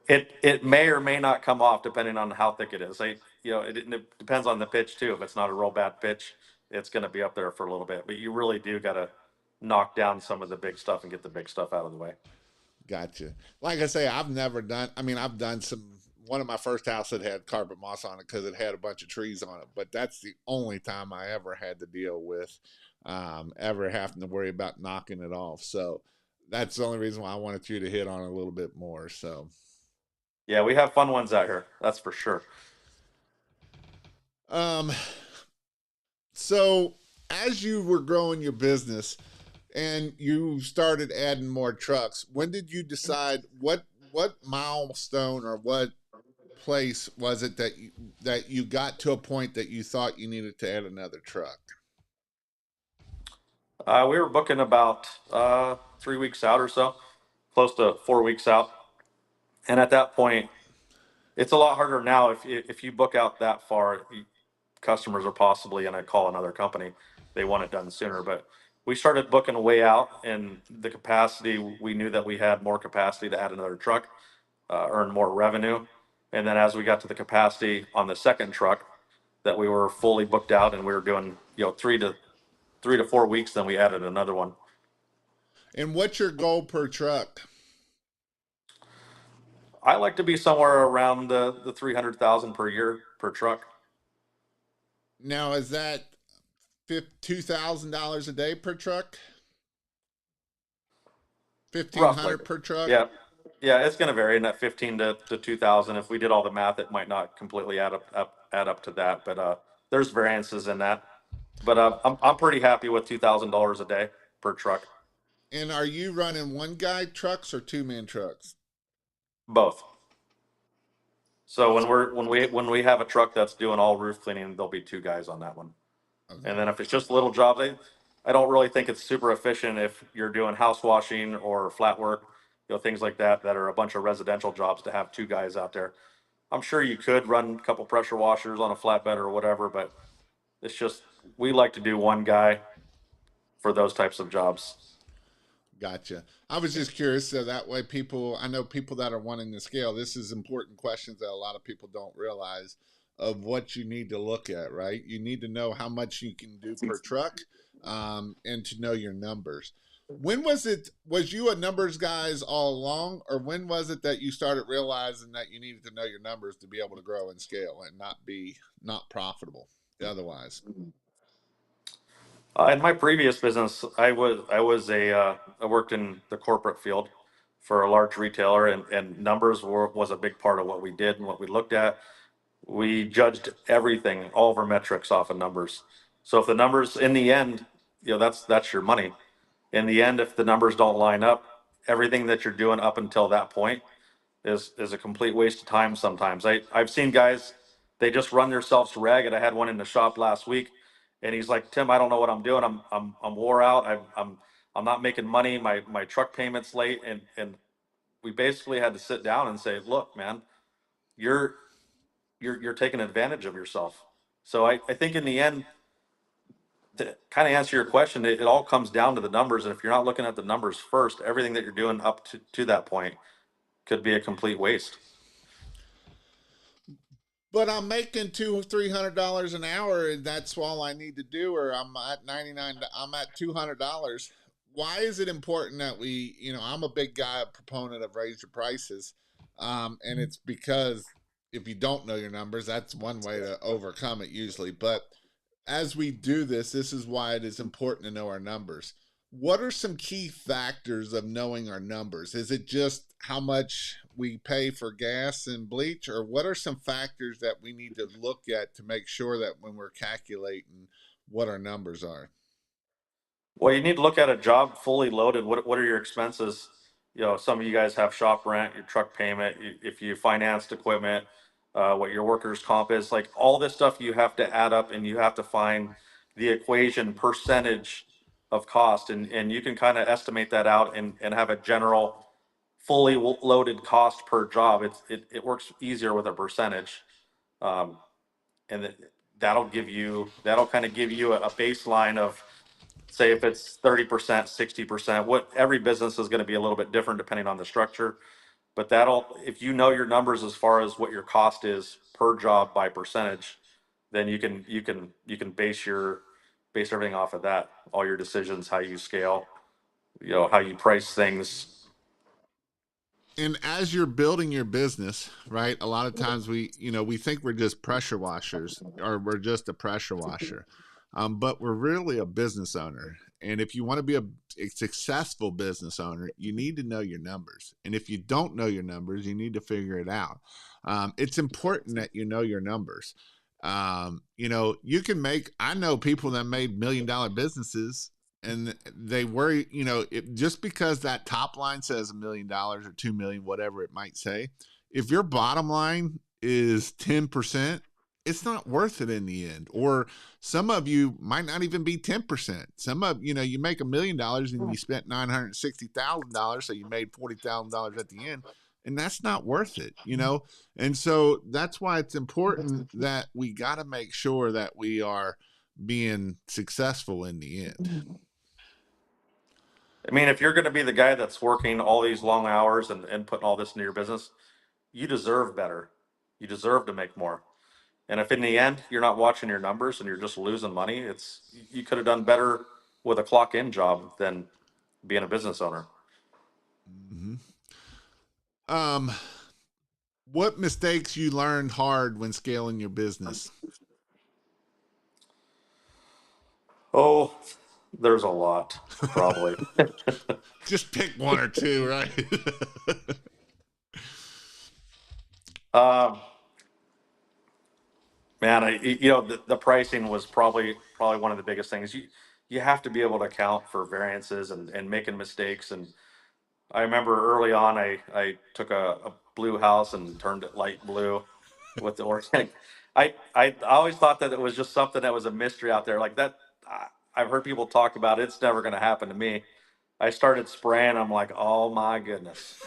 it may or may not come off depending on how thick it is. It depends on the pitch too. If it's not a real bad pitch, it's going to be up there for a little bit. But you really do got to knock down some of the big stuff and get the big stuff out of the way. Gotcha. Like I say, I've never done. I mean, I've done some. One of my first house that had carpet moss on it because it had a bunch of trees on it. But that's the only time I ever had to deal with ever having to worry about knocking it off. So that's the only reason why I wanted you to hit on it a little bit more. So, Yeah, we have fun ones out here. That's for sure. um, so as you were growing your business and you started adding more trucks, when did you decide what milestone or what place was it that you got to a point that you thought you needed to add another truck? We were booking about 3 weeks out or so, close to 4 weeks out. And at that point, it's a lot harder now. If you book out that far, customers are possibly going to call another company. They want it done sooner. But we started booking way out, and the capacity, we knew that we had more capacity to add another truck, earn more revenue. And then as we got to the capacity on the second truck, that we were fully booked out and we were doing, 3 to 4 weeks, then we added another one. And what's your goal per truck? I like to be somewhere around the 300,000 per year per truck, Now is that $2,000 a day per truck? fifteen roughly. hundred per truck? Yeah, yeah, it's going to vary in that 15 to 2,000. If we did all the math, it might not completely add up to that, but there's variances in that. But I'm pretty happy with $2,000 a day per truck, And are you running one guy trucks or two man trucks? both. So when we have a truck that's doing all roof cleaning, there'll be two guys on that one. And Okay. then if it's just little jobs, I don't really think it's super efficient if you're doing house washing or flat work, things like that, that are a bunch of residential jobs to have two guys out there. I'm sure you could run a couple pressure washers on a flatbed or whatever, but it's just, we like to do one guy for those types of jobs. Gotcha. I was just curious so that way I know people that are wanting to scale. This is important questions that a lot of people don't realize of what you need to look at, right? You need to know how much you can do per truck, and to know your numbers. When was you a numbers guys all along, or when was it that you started realizing that you needed to know your numbers to be able to grow and scale and not profitable otherwise? In my previous business, I worked in the corporate field for a large retailer, and numbers was a big part of what we did and what we looked at. We judged everything, all of our metrics off of numbers. So if the numbers in the end, that's your money. In the end, if the numbers don't line up, everything that you're doing up until that point is a complete waste of time sometimes. I've seen guys, they just run themselves ragged. I had one in the shop last week, and he's like, Tim, I don't know what I'm doing. I'm wore out. I'm not making money. My truck payment's late, and we basically had to sit down and say, look, man, you're you're taking advantage of yourself. So I think in the end, to kind of answer your question, it all comes down to the numbers. And if you're not looking at the numbers first, everything that you're doing up to that point could be a complete waste. But I'm making $300 an hour, and that's all I need to do. Or I'm at 99. I'm at $200. Why is it important that we? I'm a big guy, a proponent of raise your prices, and it's because if you don't know your numbers, that's one way to overcome it usually. But as we do this, this is why it is important to know our numbers. What are some key factors of knowing our numbers? Is it just how much we pay for gas and bleach, or what are some factors that we need to look at to make sure that when we're calculating what our numbers are? Well, you need to look at a job fully loaded. What are your expenses? Some of you guys have shop rent, your truck payment, if you financed equipment, what your workers' comp is. Like all this stuff, you have to add up and you have to find the equation percentage of cost, and you can kind of estimate that out and have a general fully loaded cost per job. It works easier with a percentage, um, and that'll kind of give you a baseline of, say, if it's 30%, 60%. What every business is going to be a little bit different depending on the structure, but if you know your numbers as far as what your cost is per job by percentage, then you can base everything off of that. All your decisions, how you scale, how you price things. And as you're building your business, right? A lot of times we think we're just pressure washers or we're just a pressure washer, but we're really a business owner. And if you want to be a successful business owner, you need to know your numbers. And if you don't know your numbers, you need to figure it out. It's important that you know your numbers. You can make, I know people that made $1 million businesses and they worry, just because that top line says $1 million or 2 million, whatever it might say, if your bottom line is 10%, it's not worth it in the end. Or some of you might not even be 10%. Some of, you make $1 million and you spent $960,000. So you made $40,000 at the end, and that's not worth it. And so that's why it's important that we got to make sure that we are being successful in the end. I mean, if you're going to be the guy that's working all these long hours and putting all this into your business, you deserve better. You deserve to make more. And if in the end you're not watching your numbers and you're just losing money, you could have done better with a clock in job than being a business owner. Mm-hmm. Um, what mistakes you learned hard when scaling your business? Oh, there's a lot, probably. Just pick one or two, right? um, Man, the pricing was probably one of the biggest things. You have to be able to account for variances and making mistakes. And I remember early on, I took a blue house and turned it light blue with the organic. I always thought that it was just something that was a mystery out there like that. I've heard people talk about it. It's never going to happen to me. I started spraying. I'm like, oh my goodness,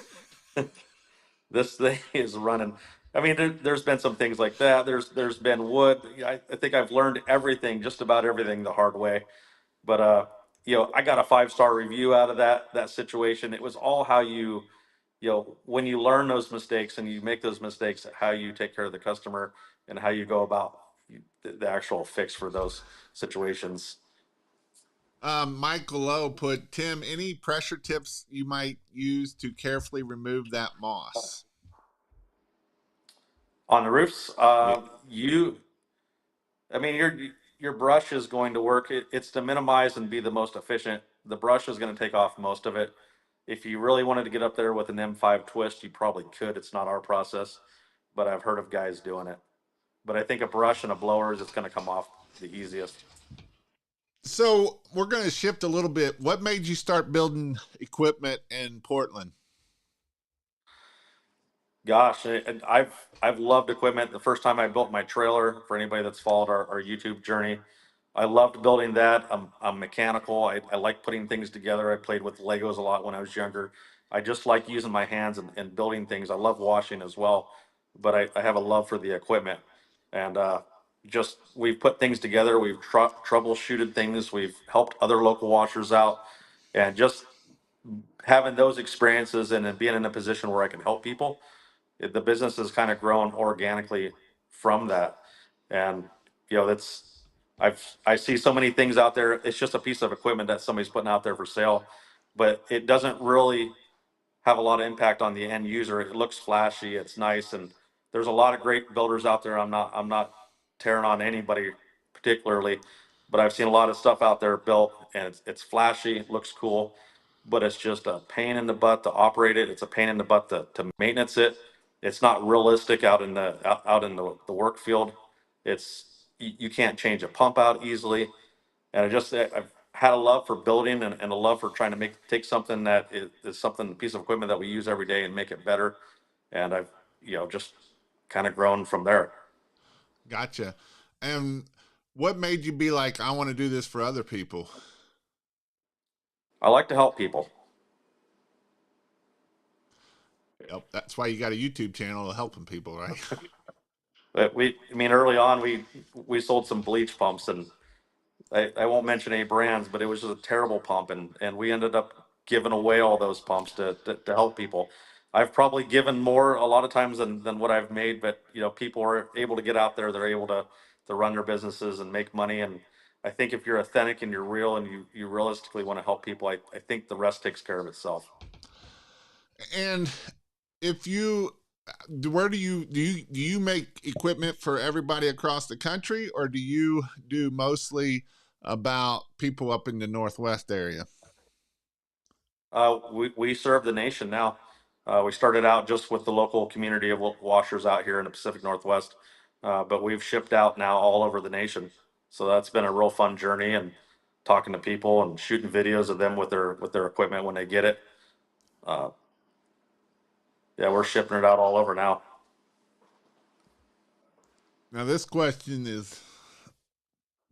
this thing is running. I mean, there's been some things like that. There's been wood. I think I've learned everything, just about everything, the hard way. But I got a 5-star review out of that situation. It was all how when you learn those mistakes and you make those mistakes, how you take care of the customer and how you go about the actual fix for those situations. Michael Lowe put, Tim, any pressure tips you might use to carefully remove that moss? On the roofs, Yeah. I mean, your brush is going to work. It's to minimize and be the most efficient. The brush is going to take off most of it. If you really wanted to get up there with an M5 twist, you probably could. It's not our process, but I've heard of guys doing it. But I think a brush and a blower is it's going to come off the easiest. So we're going to shift a little bit. What made you start building equipment in Portland? Gosh, and I've loved equipment. The first time I built my trailer, for anybody that's followed our YouTube journey, I loved building that. I'm mechanical. I like putting things together. I played with Legos a lot when I was younger. I just like using my hands and building things. I love washing as well, but I have a love for the equipment. And just we've put things together. We've troubleshooted things. We've helped other local washers out, and just having those experiences and then being in a position where I can help people, the business has kind of grown organically from that. And that's I see so many things out there. It's just a piece of equipment that somebody's putting out there for sale, but it doesn't really have a lot of impact on the end user. It looks flashy, it's nice, and there's a lot of great builders out there. I'm not tearing on anybody particularly, but I've seen a lot of stuff out there built, and it's flashy, it looks cool, but it's just a pain in the butt to operate it. It's a pain in the butt to maintenance it. It's not realistic out in the work field. You can't change a pump out easily, and I've had a love for building and a love for trying to take something that is something, a piece of equipment that we use every day, and make it better. And I've just kind of grown from there. Gotcha. And what made you be like, I want to do this for other people? I like to help people. Yep. That's why you got a YouTube channel helping people, right? But I mean, early on, we sold some bleach pumps, and I won't mention any brands, but it was just a terrible pump, and we ended up giving away all those pumps to help people. I've probably given more a lot of times than what I've made, but people are able to get out there. They're able to run their businesses and make money. And I think if you're authentic and you're real and you realistically want to help people, I think the rest takes care of itself. And if you where do you make equipment for everybody across the country, or do you do mostly about people up in the Northwest area? We serve the nation now. We started out just with the local community of washers out here in the Pacific Northwest, but we've shipped out now all over the nation. So that's been a real fun journey, and talking to people and shooting videos of them with their equipment when they get it. Uh, yeah, we're shipping it out all over now. Now this question is,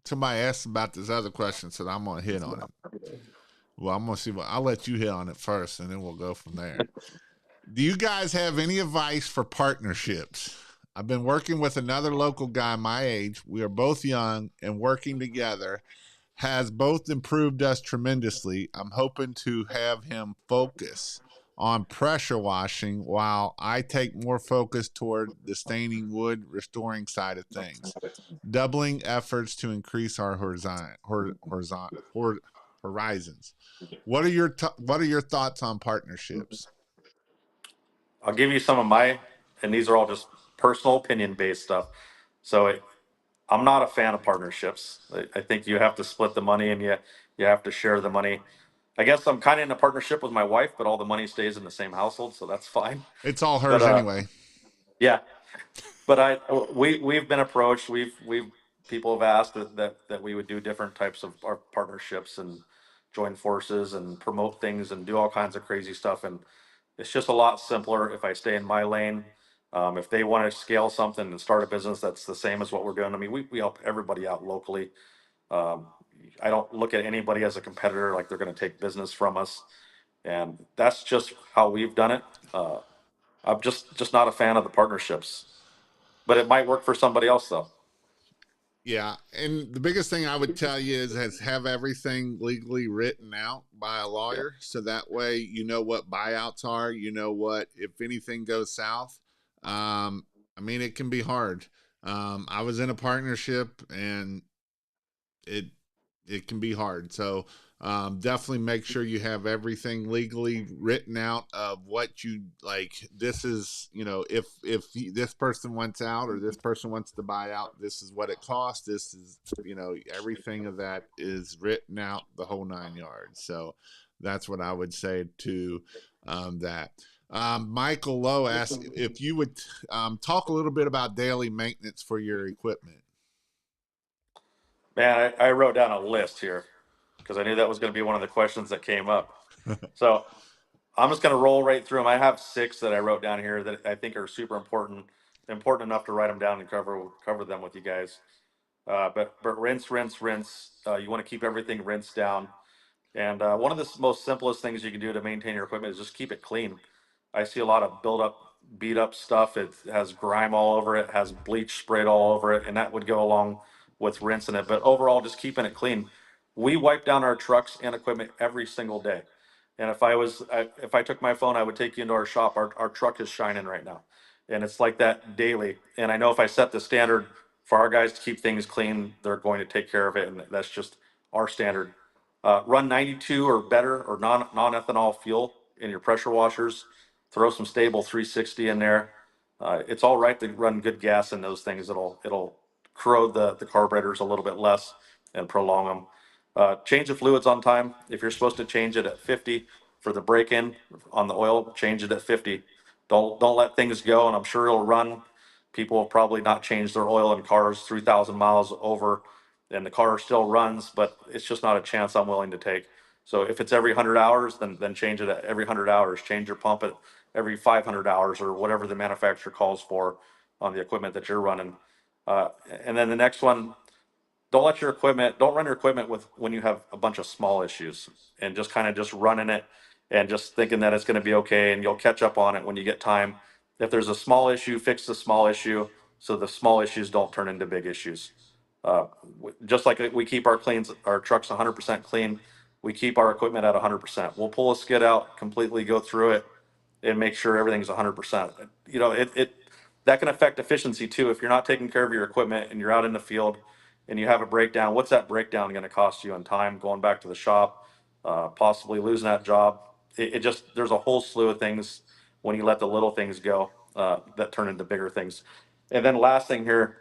somebody asked about this other question, so I'm gonna hit on it. Well, I'm gonna see what I'll let you hit on it first, and then we'll go from there. Do you guys have any advice for partnerships? I've been working with another local guy my age. We are both young, and working together has both improved us tremendously. I'm hoping to have him focus on pressure washing while I take more focus toward the staining wood restoring side of things, doubling efforts to increase our horizons. What are your thoughts on partnerships? I'll give you some of my, and these are all just personal opinion based stuff. So I'm not a fan of partnerships. I think you have to split the money, and you have to share the money. I guess I'm kind of in a partnership with my wife, but all the money stays in the same household, so that's fine. It's all But hers anyway. yeah, but we've been approached. We've people have asked that we would do different types of our partnerships and join forces and promote things and do all kinds of crazy stuff. And it's just a lot simpler if I stay in my lane. If they want to scale something and start a business that's the same as what we're doing, I mean, we help everybody out locally. Um, I don't look at anybody as a competitor, like they're going to take business from us, and that's just how we've done it. I'm just not a fan of the partnerships, but it might work for somebody else though. Yeah, and the biggest thing I would tell you is have everything legally written out by a Yeah. lawyer, so that way you know what buyouts are. You know what if anything goes south. Um, I mean, it can be hard. I was in a partnership, and it it can be hard. So definitely make sure you have everything legally written out of what you like. This is, if this person wants out or this person wants to buy out, this is what it costs. This is, everything of that is written out, the whole 9 yards. So that's what I would say to that. Michael Lowe asked if you would talk a little bit about daily maintenance for your equipment. Man, I wrote down a list here because I knew that was going to be one of the questions that came up. So I'm just going to roll right through them. I have six that I wrote down here that I think are super important enough to write them down and cover them with you guys. But rinse, rinse, rinse. You want to keep everything rinsed down. And one of the most simplest things you can do to maintain your equipment is just keep it clean. I see a lot of build up, beat up stuff. It has grime all over it, has bleach sprayed all over it, and that would go along with rinsing it. But overall, just keeping it clean. We wipe down our trucks and equipment every single day. And if I took my phone, I would take you into our shop. Our truck is shining right now, and it's like that daily. And I know if I set the standard for our guys to keep things clean, they're going to take care of it, and that's just our standard. Run 92 or better or non-ethanol fuel in your pressure washers. Throw some stable 360 in there. It's all right to run good gas in those things. It'll corrode the carburetors a little bit less and prolong them. Change the fluids on time. If you're supposed to change it at 50 for the break-in on the oil, change it at 50. Don't let things go, and I'm sure it'll run. People have probably not changed their oil in cars 3,000 miles over, and the car still runs, but it's just not a chance I'm willing to take. So if it's every 100 hours, then change it at every 100 hours. Change your pump at every 500 hours or whatever the manufacturer calls for on the equipment that you're running. And then the next one, don't run your equipment with when you have a bunch of small issues, and just kind of just running it and just thinking that it's going to be okay and you'll catch up on it when you get time. If there's a small issue, fix the small issue so the small issues don't turn into big issues. Uh, just like we keep our trucks 100% clean, we keep our equipment at 100%. We'll pull a skid out completely, go through it, and make sure everything's 100%. It that can affect efficiency too. If you're not taking care of your equipment and you're out in the field and you have a breakdown, what's that breakdown going to cost you in time going back to the shop, possibly losing that job? It just, there's a whole slew of things when you let the little things go that turn into bigger things. And then last thing here,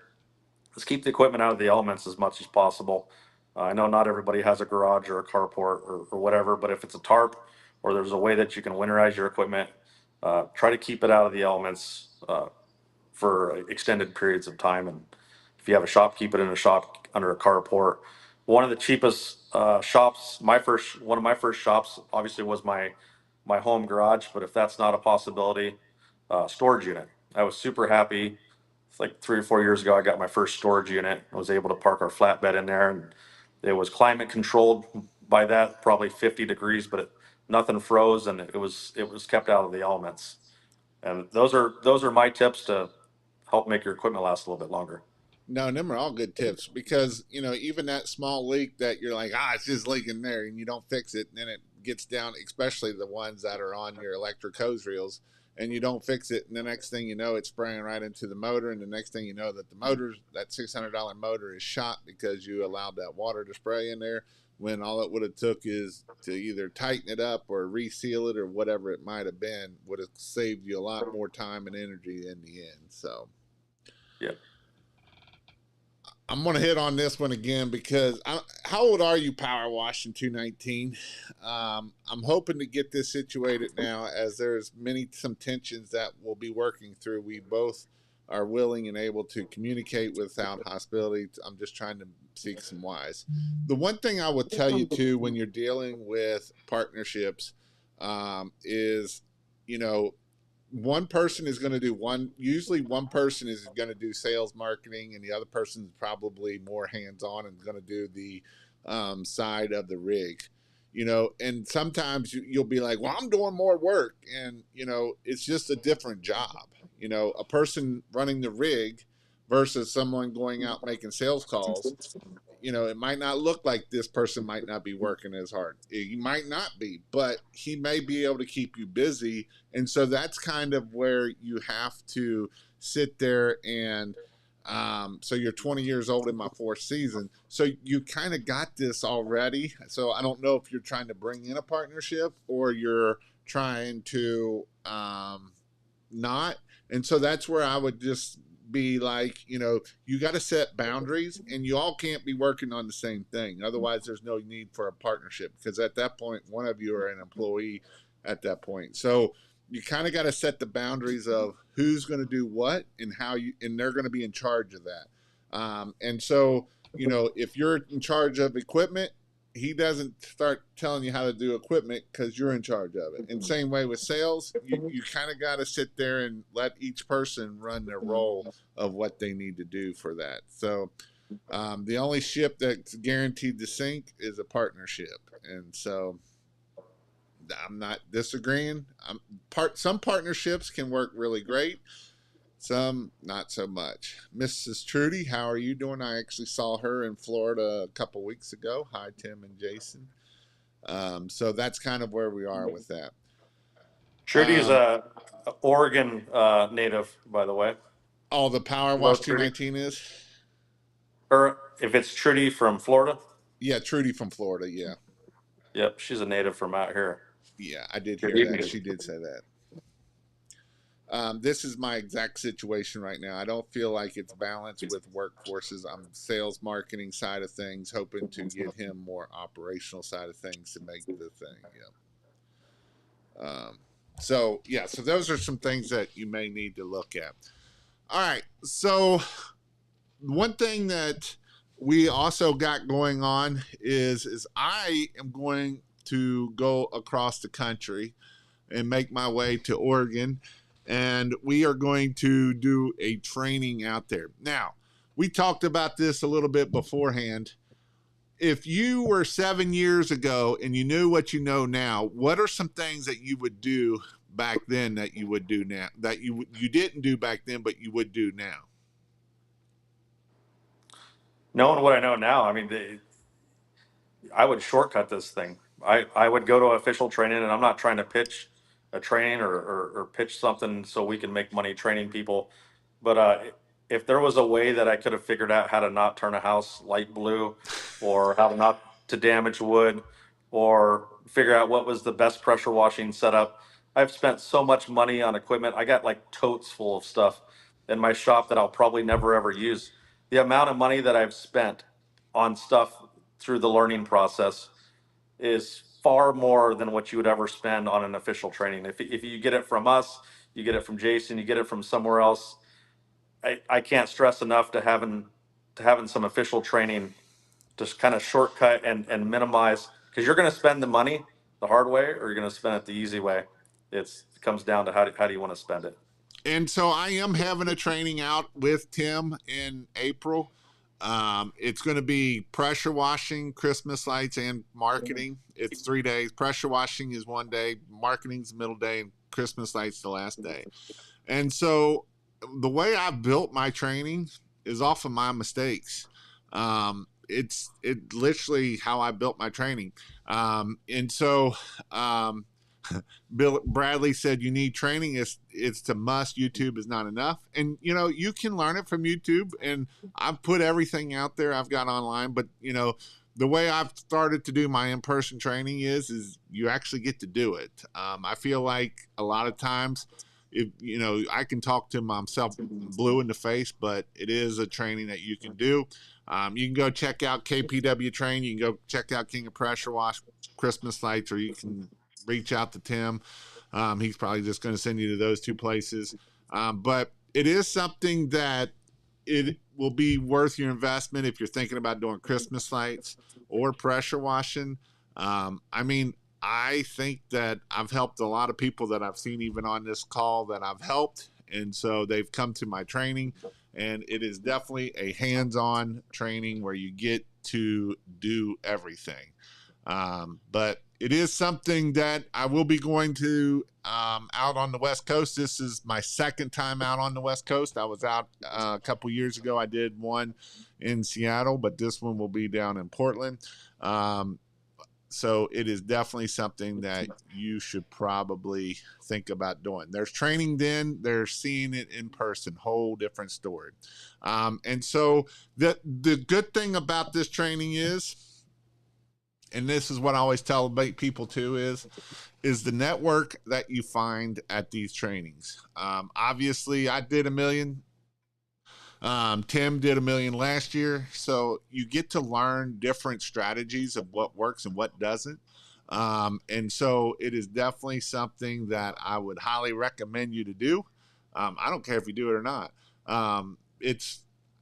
let's keep the equipment out of the elements as much as possible. I know not everybody has a garage or a carport or whatever, but if it's a tarp or there's a way that you can winterize your equipment, try to keep it out of the elements for extended periods of time. And if you have a shop, keep it in a shop under a carport. One of the cheapest shops, one of my first shops, obviously was my home garage. But if that's not a possibility, storage unit. I was super happy. It's like 3 or 4 years ago, I got my first storage unit. I was able to park our flatbed in there, and it was climate controlled by that, probably 50 degrees, but nothing froze, and it was kept out of the elements. And those are my tips to help make your equipment last a little bit longer. No, them are all good tips because even that small leak that you're like, it's just leaking there, and you don't fix it, and then it gets down, especially the ones that are on your electric hose reels, and you don't fix it, and the next thing you know, it's spraying right into the motor, and the next thing you know, that $600 motor is shot because you allowed that water to spray in there. When all it would have took is to either tighten it up or reseal it or whatever it might have been, would have saved you a lot more time and energy in the end. So Yeah. I'm going to hit on this one again because how old are you, Power Wash in 219? I'm hoping to get this situated now as there's some tensions that we'll be working through. We both are willing and able to communicate without hostility. I'm just trying to seek some wise. The one thing I would tell you too when you're dealing with partnerships is, one person is going to do usually one person is going to do sales marketing and the other person is probably more hands-on and going to do the side of the rig, and sometimes you'll be like, well, I'm doing more work, and it's just a different job. A person running the rig versus someone going out making sales calls, it might not look like this person might not be working as hard. He might not be, but he may be able to keep you busy. And so that's kind of where you have to sit there and so you're 20 years old in my fourth season. So you kind of got this already. So I don't know if you're trying to bring in a partnership or you're trying to not. And so that's where I would just be like, you got to set boundaries and you all can't be working on the same thing. Otherwise, there's no need for a partnership because at that point, one of you are an employee at that point. So you kind of got to set the boundaries of who's going to do what and and they're going to be in charge of that. And so, if you're in charge of equipment, he doesn't start telling you how to do equipment because you're in charge of it. And same way with sales, you kind of got to sit there and let each person run their role of what they need to do for that. So the only ship that's guaranteed to sink is a partnership. And so I'm not disagreeing. Some partnerships can work really great. Some not so much. Mrs. Trudy, how are you doing? I actually saw her in Florida a couple weeks ago. Hi, Tim and Jason. So that's kind of where we are with that. Trudy is a Oregon native, by the way. Oh, the Power Hello, Wash Trudy. 219 is? Or if it's Trudy from Florida. Yeah, Trudy from Florida. Yeah. Yep, she's a native from out here. Yeah, I did Good hear that. evening. She did say that. This is my exact situation right now. I don't feel like it's balanced with workforces. I'm sales marketing side of things, hoping to get him more operational side of things to make the thing. Yeah. So those are some things that you may need to look at. All right. So one thing that we also got going on is I am going to go across the country and make my way to Oregon, and we are going to do a training out there. Now, we talked about this a little bit beforehand. If you were 7 years ago and you knew what you know now, what are some things that you would do back then that you would do now, that you didn't do back then but you would do now? Knowing what I know now, I mean, I would shortcut this thing. I would go to official training, and I'm not trying to pitch a training or pitch something so we can make money training people. But if there was a way that I could have figured out how to not turn a house light blue, or how not to damage wood, or figure out what was the best pressure washing setup I've spent so much money on equipment. I got like totes full of stuff in my shop that I'll probably never ever use. The amount of money that I've spent on stuff through the learning process is far more than what you would ever spend on an official training. If you get it from us, you get it from Jason, you get it from somewhere else. I can't stress enough to having some official training, just kind of shortcut and minimize, because you're going to spend the money the hard way or you're going to spend it the easy way. It comes down to how do you want to spend it. And so I am having a training out with Tim in April. It's going to be pressure washing, Christmas lights, and marketing. It's 3 days. Pressure washing is 1 day, marketing's the middle day, and Christmas lights the last day. And so the way I built my training is off of my mistakes. It's literally how I built my training. And so Bill Bradley said you need training. It's to must. YouTube is not enough. And you can learn it from YouTube. And I've put everything out there I've got online. But the way I've started to do my in-person training is you actually get to do it. I feel like a lot of times, if I can talk to myself blue in the face, but it is a training that you can do. You can go check out KPW Train. You can go check out King of Pressure Wash, Christmas Lights, or you can reach out to Tim. He's probably just going to send you to those two places. But it is something that it will be worth your investment if you're thinking about doing Christmas lights or pressure washing. I think that I've helped a lot of people that I've seen even on this call that I've helped. And so they've come to my training, and it is definitely a hands-on training where you get to do everything. But it is something that I will be going to out on the West Coast. This is my second time out on the West Coast. I was out a couple years ago. I did one in Seattle, but this one will be down in Portland. So it is definitely something that you should probably think about doing. There's training then, there's seeing it in person, whole different story. And so the good thing about this training is, and this is what I always tell people too, is the network that you find at these trainings. Obviously, I did 1 million. Tim did 1 million last year. So you get to learn different strategies of what works and what doesn't. And so it is definitely something that I would highly recommend you to do. I don't care if you do it or not.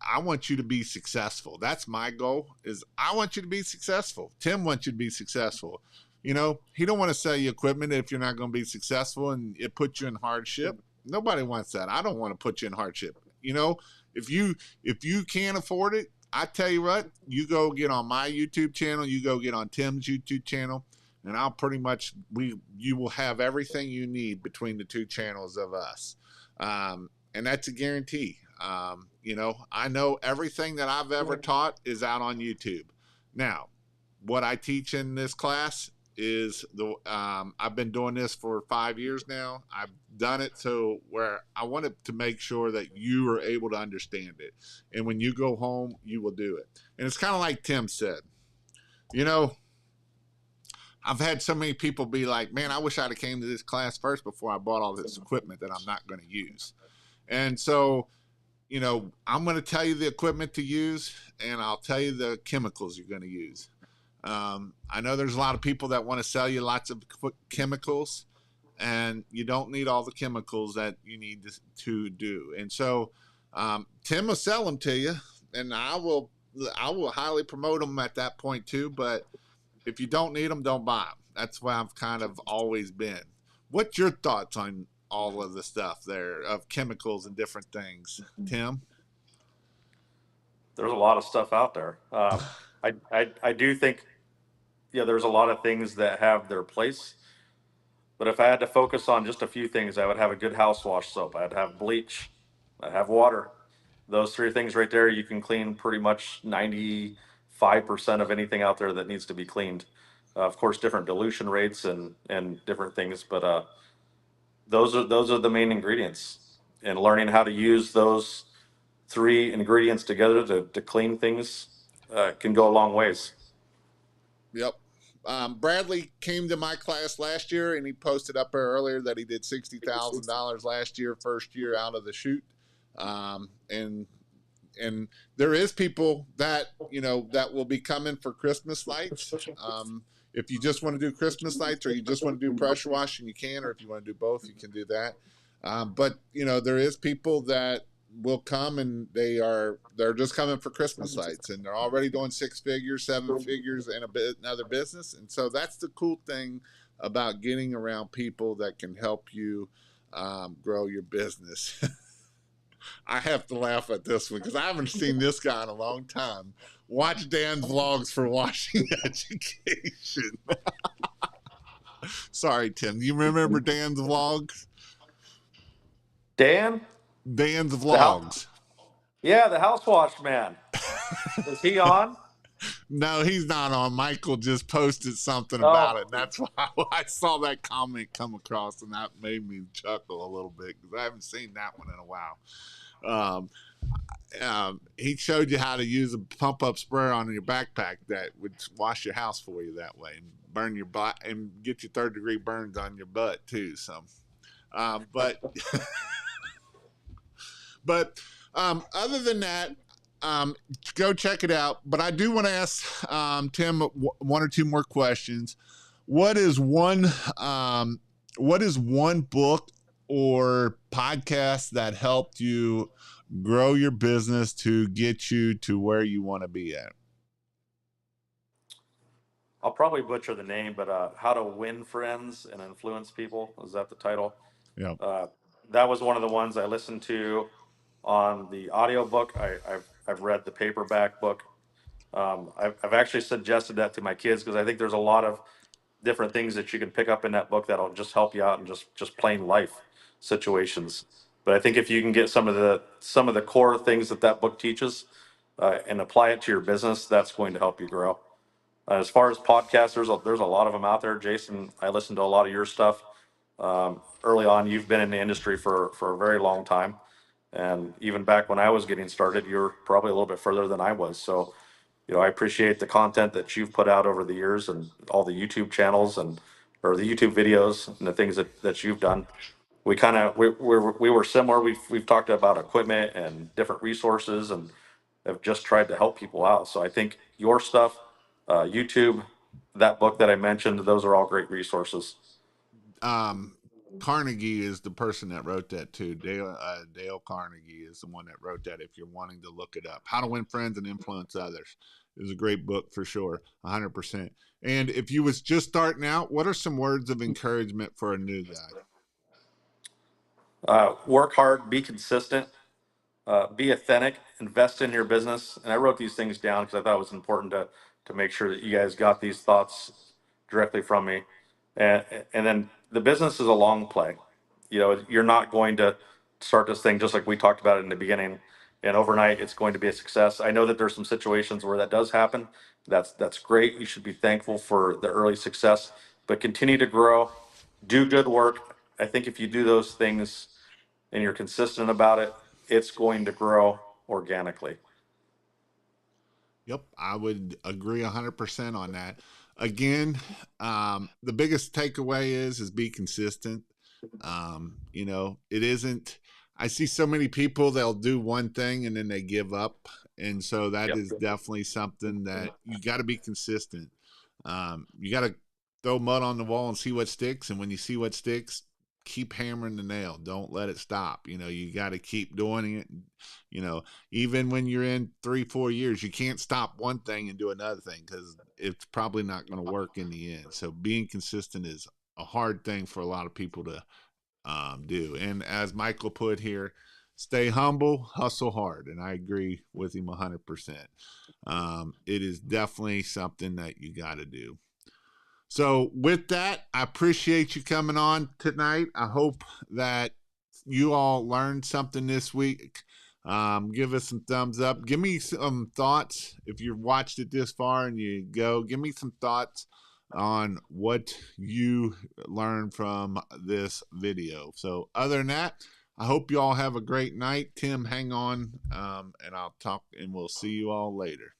I want you to be successful. That's my goal. Is I want you to be successful. Tim wants you to be successful. He don't want to sell you equipment if you're not going to be successful and it puts you in hardship. Nobody wants that. I don't want to put you in hardship. If you can't afford it, I tell you what, you go get on my YouTube channel, you go get on Tim's YouTube channel, and I'll pretty much you will have everything you need between the two channels of us. And that's a guarantee. I know everything that I've ever taught is out on YouTube. Now, what I teach in this class is I've been doing this for 5 years now. I've done it so where I wanted to make sure that you are able to understand it. And when you go home, you will do it. And it's kind of like Tim said, I've had so many people be like, man, I wish I'd have came to this class first before I bought all this equipment that I'm not going to use. And so, I'm going to tell you the equipment to use, and I'll tell you the chemicals you're going to use. I know there's a lot of people that want to sell you lots of chemicals, and you don't need all the chemicals that you need to do. And so Tim will sell them to you, and I will highly promote them at that point too. But if you don't need them, don't buy them. That's where I've kind of always been. What's your thoughts on all of the stuff there of chemicals and different things, Tim? There's a lot of stuff out there. I do think, there's a lot of things that have their place. But if I had to focus on just a few things, I would have a good house wash soap. I'd have bleach. I'd have water. Those three things right there, you can clean pretty much 95% of anything out there that needs to be cleaned. Of course, different dilution rates and different things, but those are the main ingredients. And learning how to use those three ingredients together to clean things can go a long ways. Yep. Bradley came to my class last year, and he posted up there earlier that he did $60,000 last year, first year out of the chute. And there is people that that will be coming for Christmas lights. If you just want to do Christmas lights, or you just want to do pressure washing, you can. Or if you want to do both, you can do that. But there is people that will come, and they're just coming for Christmas lights, and they're already doing 6 figures, 7 figures in another business. And so that's the cool thing about getting around people that can help you grow your business. I have to laugh at this one because I haven't seen this guy in a long time. Watch Dan's vlogs for washing education. Sorry, Tim. You remember Dan's vlogs? Dan? Dan's The house, vlogs. yeah, the house wash man. Is he on? No, he's not on. Michael just posted something about Oh, it. And that's why I saw that comment come across, and that made me chuckle a little bit because I haven't seen that one in a while. He showed you how to use a pump up sprayer on your backpack that would wash your house for you that way, and burn your butt and get you 3rd-degree burns on your butt too. So, but other than that, go check it out. But I do want to ask Tim one or two more questions. What is one book or podcast that helped you grow your business to get you to where you want to be at? I'll probably butcher the name, but How to Win Friends and Influence People. Is that the title? Yeah. That was one of the ones I listened to on the audiobook. I've read the paperback book. I've actually suggested that to my kids because I think there's a lot of different things that you can pick up in that book that'll just help you out in just plain life situations. But I think if you can get some of the core things that book teaches and apply it to your business, that's going to help you grow. As far as podcasts, there's a lot of them out there. Jason, I listen to a lot of your stuff. Early on, you've been in the industry for a very long time, and even back when I was getting started, you're probably a little bit further than I was. So, I appreciate the content that you've put out over the years, and all the YouTube channels or the YouTube videos and the things that you've done. We were similar. We've talked about equipment and different resources, and have just tried to help people out. So I think your stuff, YouTube, that book that I mentioned, those are all great resources. Carnegie is the person that wrote that too. Dale Carnegie is the one that wrote that. If you're wanting to look it up, How to Win Friends and Influence Others is a great book for sure, 100%. And if you was just starting out, what are some words of encouragement for a new guy? Work hard, be consistent, be authentic, invest in your business. And I wrote these things down because I thought it was important to make sure that you guys got these thoughts directly from me. And then the business is a long play. You're not going to start this thing just like we talked about it in the beginning, and overnight it's going to be a success. I know that there's some situations where that does happen. That's great. You should be thankful for the early success, but continue to grow, do good work. I think if you do those things and you're consistent about it, it's going to grow organically. Yep, I would agree 100% on that. Again, the biggest takeaway is be consistent. It isn't. I see so many people, they'll do one thing and then they give up, and so that is definitely something that you got to be consistent. You got to throw mud on the wall and see what sticks, and when you see what sticks, keep hammering the nail. Don't let it stop. You got to keep doing it. Even when you're in 3-4 years, you can't stop one thing and do another thing because it's probably not going to work in the end. So being consistent is a hard thing for a lot of people to do. And as Michael put here, stay humble, hustle hard. And I agree with him 100%. It is definitely something that you got to do. So with that, I appreciate you coming on tonight. I hope that you all learned something this week. Give us some thumbs up. Give me some thoughts. If you've watched it this far and you go, give me some thoughts on what you learned from this video. So other than that, I hope you all have a great night. Tim, hang on, and I'll talk, and we'll see you all later.